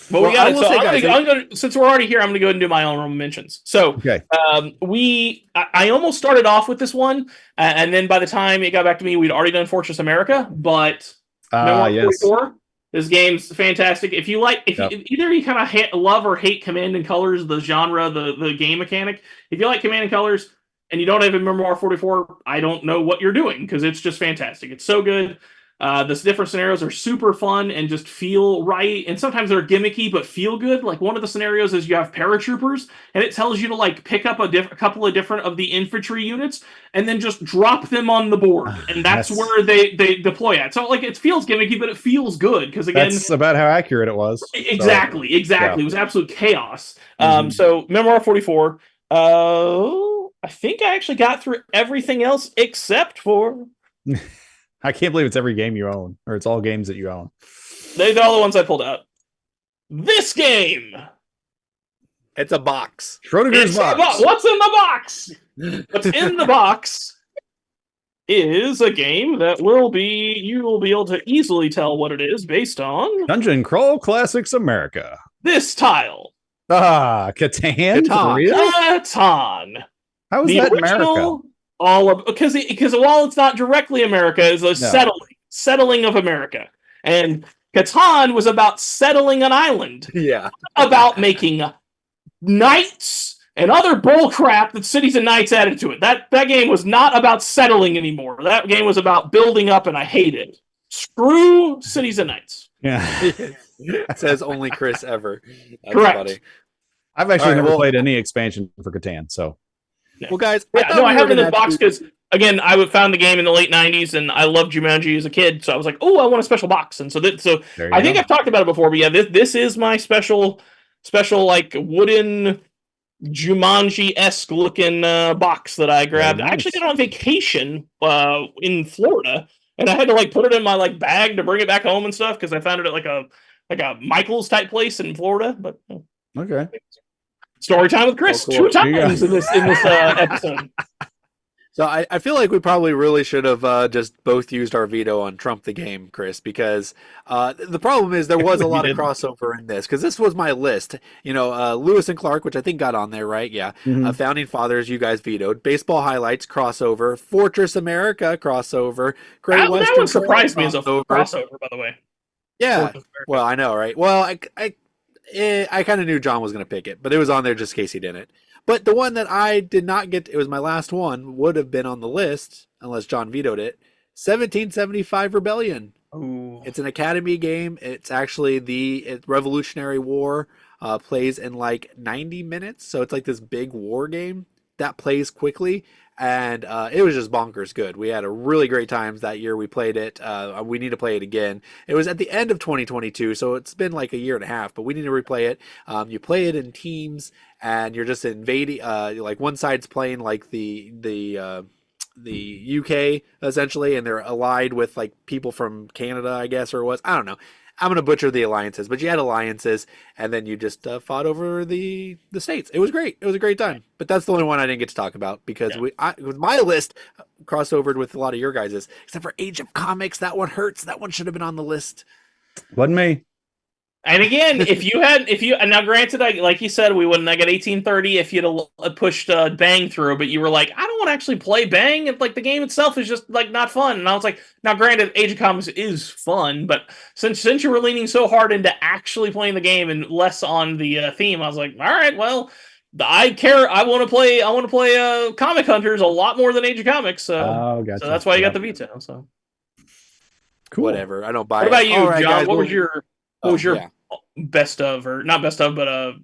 But we got it. Since we're already here, I'm going to go ahead and do my honorable mentions. So, okay. I almost started off with this one, and then by the time it got back to me, we'd already done Fortress America. But Memoir 44, this game's fantastic. If you like, either you kind of love or hate Command and Colors, the genre, the game mechanic. If you like Command and Colors and you don't have a Memoir 44, I don't know what you're doing, because it's just fantastic. It's so good. The different scenarios are super fun and just feel right, and sometimes they're gimmicky but feel good. Like, one of the scenarios is you have paratroopers, and it tells you to like pick up a couple of different of the infantry units and then just drop them on the board, and that's where they deploy at. So like, it feels gimmicky, but it feels good, because again, that's about how accurate it was. Exactly. Yeah. It was absolute chaos. So Memoir 44. I think I actually got through everything else except for. I can't believe it's every game you own, or it's all games that you own. They're all the ones I pulled out. This game. It's a box. Schrodinger's box. What's in the box? What's in the box is a game that you will be able to easily tell what it is based on Dungeon Crawl Classics America. This tile. Catan. Catan. How is that America? Because while it's not directly America, it's a settling of America. And Catan was about settling an island. Yeah. About making knights and other bull crap that cities and knights added to it. That game was not about settling anymore. That game was about building up, and I hate it. Screw cities and knights. Yeah. It says only Chris ever. That's correct. Funny. I've actually never played any expansion for Catan, so. Yeah. Well, guys, I have it in the box because, again, I found the game in the late 90s, and I loved Jumanji as a kid, so I was like, oh, I want a special box. And so I think I've talked about it before, but yeah, this is my special like wooden Jumanji-esque looking box that I grabbed. Nice. I actually did it on vacation in Florida, and I had to like put it in my like bag to bring it back home and stuff, because I found it at like a Michael's type place in Florida. But okay. Story time with Chris 2 times in this episode. So I feel like we probably really should have just both used our veto on Trump the game, Chris, because the problem is there was a lot of crossover in this, because this was my list. Lewis and Clark, which I think got on there, right? Yeah. Mhm. Founding Fathers, you guys vetoed. Baseball Highlights, crossover. Fortress America, crossover. Great That Western one surprised me as a crossover. crossover, by the way. Yeah. Fortress America. Well, I know, right? Well, I kind of knew John was going to pick it, but it was on there just in case he didn't. But the one that I did not get, it was my last one, would have been on the list, unless John vetoed it, 1775 Rebellion. Ooh. It's an Academy game. It's actually the Revolutionary War, plays in like 90 minutes. So it's like this big war game that plays quickly. And it was just bonkers good. We had a really great times that year. We played it. We need to play it again. It was at the end of 2022, so it's been like a year and a half, but we need to replay it. You play it in teams, and you're just invading. Like one side's playing like the UK essentially, and they're allied with like people from Canada, I guess, or was, I don't know. I'm going to butcher the alliances, but you had alliances, and then you just fought over the states. It was great. It was a great time. But that's the only one I didn't get to talk about, because with my list crossovered with a lot of your guys's, except for Age of Comics. That one hurts. That one should have been on the list. Wasn't me. And again, now granted, like you said, we wouldn't have got 1830 if you'd have pushed Bang through, but you were like, I don't want to actually play Bang. And like the game itself is just like not fun. And I was like, now granted, Age of Comics is fun, but since you were leaning so hard into actually playing the game and less on the theme, I was like, all right, well, I care. I want to play Comic Hunters a lot more than Age of Comics. So, gotcha. So that's why you got the veto. So Cool. Whatever. I don't buy what about it. you, All right, John? guys, What was your yeah. best of, or not best of, but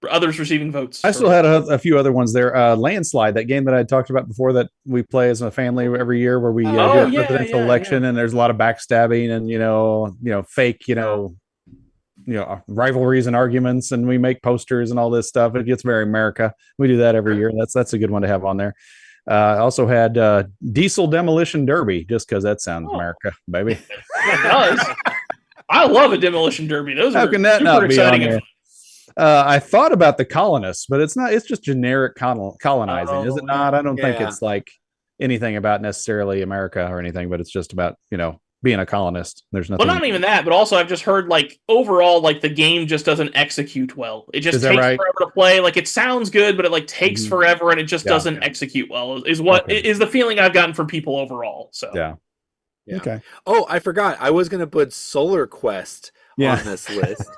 others receiving votes? I still had a few other ones there. Landslide, that game that I talked about before that we play as a family every year, where we do a presidential election, and there's a lot of backstabbing and fake rivalries and arguments, and we make posters and all this stuff. It gets very America. We do that every year. That's a good one to have on there. I also had Diesel Demolition Derby, just because that sounds America, baby. It does. I love a demolition derby. Those How are can that super not be exciting. on there? I thought about the colonists, but it's not. It's just generic colonizing, is it not? I don't think it's like anything about necessarily America or anything, but it's just about being a colonist. There's nothing. Well, not even that, but also I've just heard like overall, like the game just doesn't execute well. It just takes forever to play. Like it sounds good, but it like takes forever, and it just doesn't execute well. Is the feeling I've gotten from people overall. So yeah. Okay. Oh, I forgot. I was going to put Solar Quest on this list.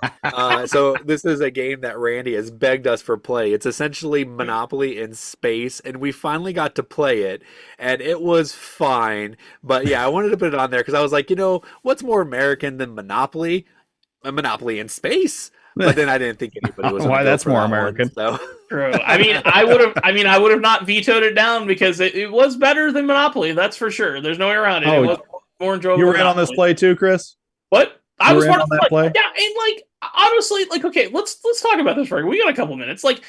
So this is a game that Randy has begged us for play. It's essentially Monopoly in space, and we finally got to play it, and it was fine. But yeah, I wanted to put it on there because I was like, what's more American than Monopoly? A Monopoly in space. But then I didn't think anybody was. Why that's more American? One, so. True. I would have not vetoed it down because it was better than Monopoly. That's for sure. There's no way around it. It was more enjoyable. You were in on this play too, Chris? What? I was part of that play. Yeah, and like honestly, like okay, let's talk about this for a second. We got a couple minutes. Like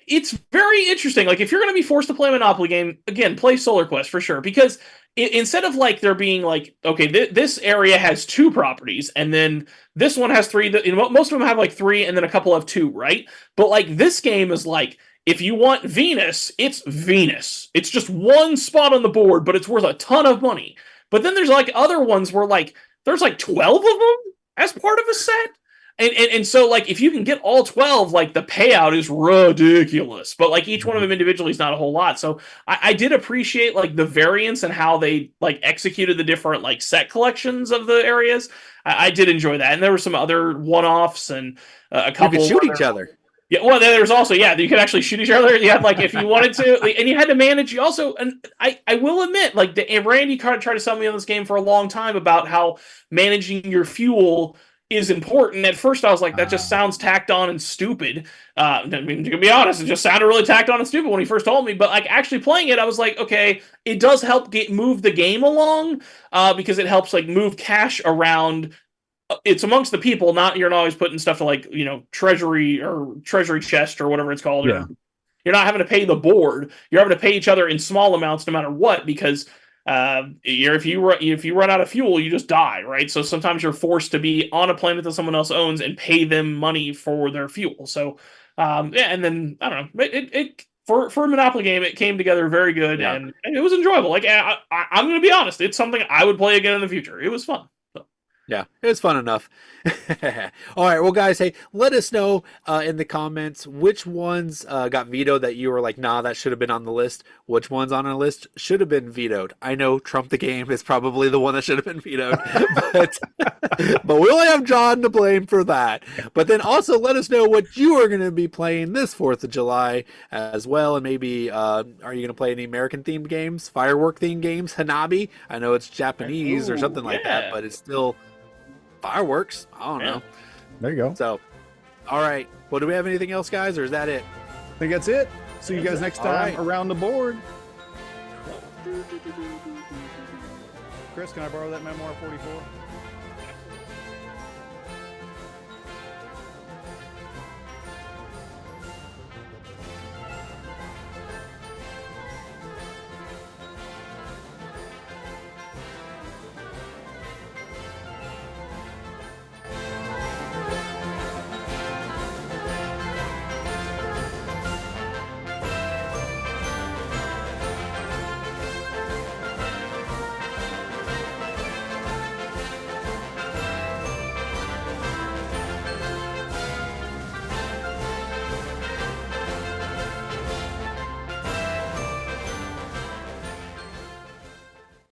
it's very interesting. Like if you're going to be forced to play a Monopoly game again, play Solar Quest for sure, because instead of like there being like okay, this area has 2 properties, and then this one has 3. Most of them have like 3, and then a couple have 2, right? But like this game is like, if you want Venus, it's Venus. It's just one spot on the board, but it's worth a ton of money. But then there's like other ones where like there's like 12 of them as part of a set. And so like if you can get all 12, like the payout is ridiculous. But like each one of them individually is not a whole lot. So I did appreciate like the variance and how they like executed the different like set collections of the areas. I did enjoy that. And there were some other one-offs and a couple. You could shoot each other. Yeah, well, there's also, you could actually shoot each other. You had, like, if you wanted to, and you had to manage. You also, and I will admit, like, Randy tried to sell me on this game for a long time about how managing your fuel is important. At first, I was like, that just sounds tacked on and stupid. I mean, to be honest, it just sounded really tacked on and stupid when he first told me. But, like, actually playing it, I was like, okay, it does help move the game along because it helps, like, move cash around. It's amongst the people, you're not always putting stuff to like, treasury chest or whatever it's called. Yeah. You're not having to pay the board. You're having to pay each other in small amounts no matter what, because if you run out of fuel, you just die, right? So sometimes you're forced to be on a planet that someone else owns and pay them money for their fuel. So and then I don't know, for a Monopoly game, it came together very good, Yeah. and it was enjoyable. Like I'm going to be honest, it's something I would play again in the future. It was fun. So. Yeah, it was fun enough. All right, well, guys, hey, let us know in the comments which ones got vetoed that you were like, nah, that should have been on the list. Which ones on our list should have been vetoed. I know Trump the Game is probably the one that should have been vetoed, but we only have John to blame for that. But then also let us know what you are going to be playing this 4th of July as well, and maybe are you going to play any American-themed games, firework-themed games, Hanabi? I know it's Japanese or something like that, but it's still... fireworks. I don't know. There you go. So, all right. Well, do we have anything else, guys, or is that it? I think that's it. See you guys next time around the board. Chris, can I borrow that Memoir 44?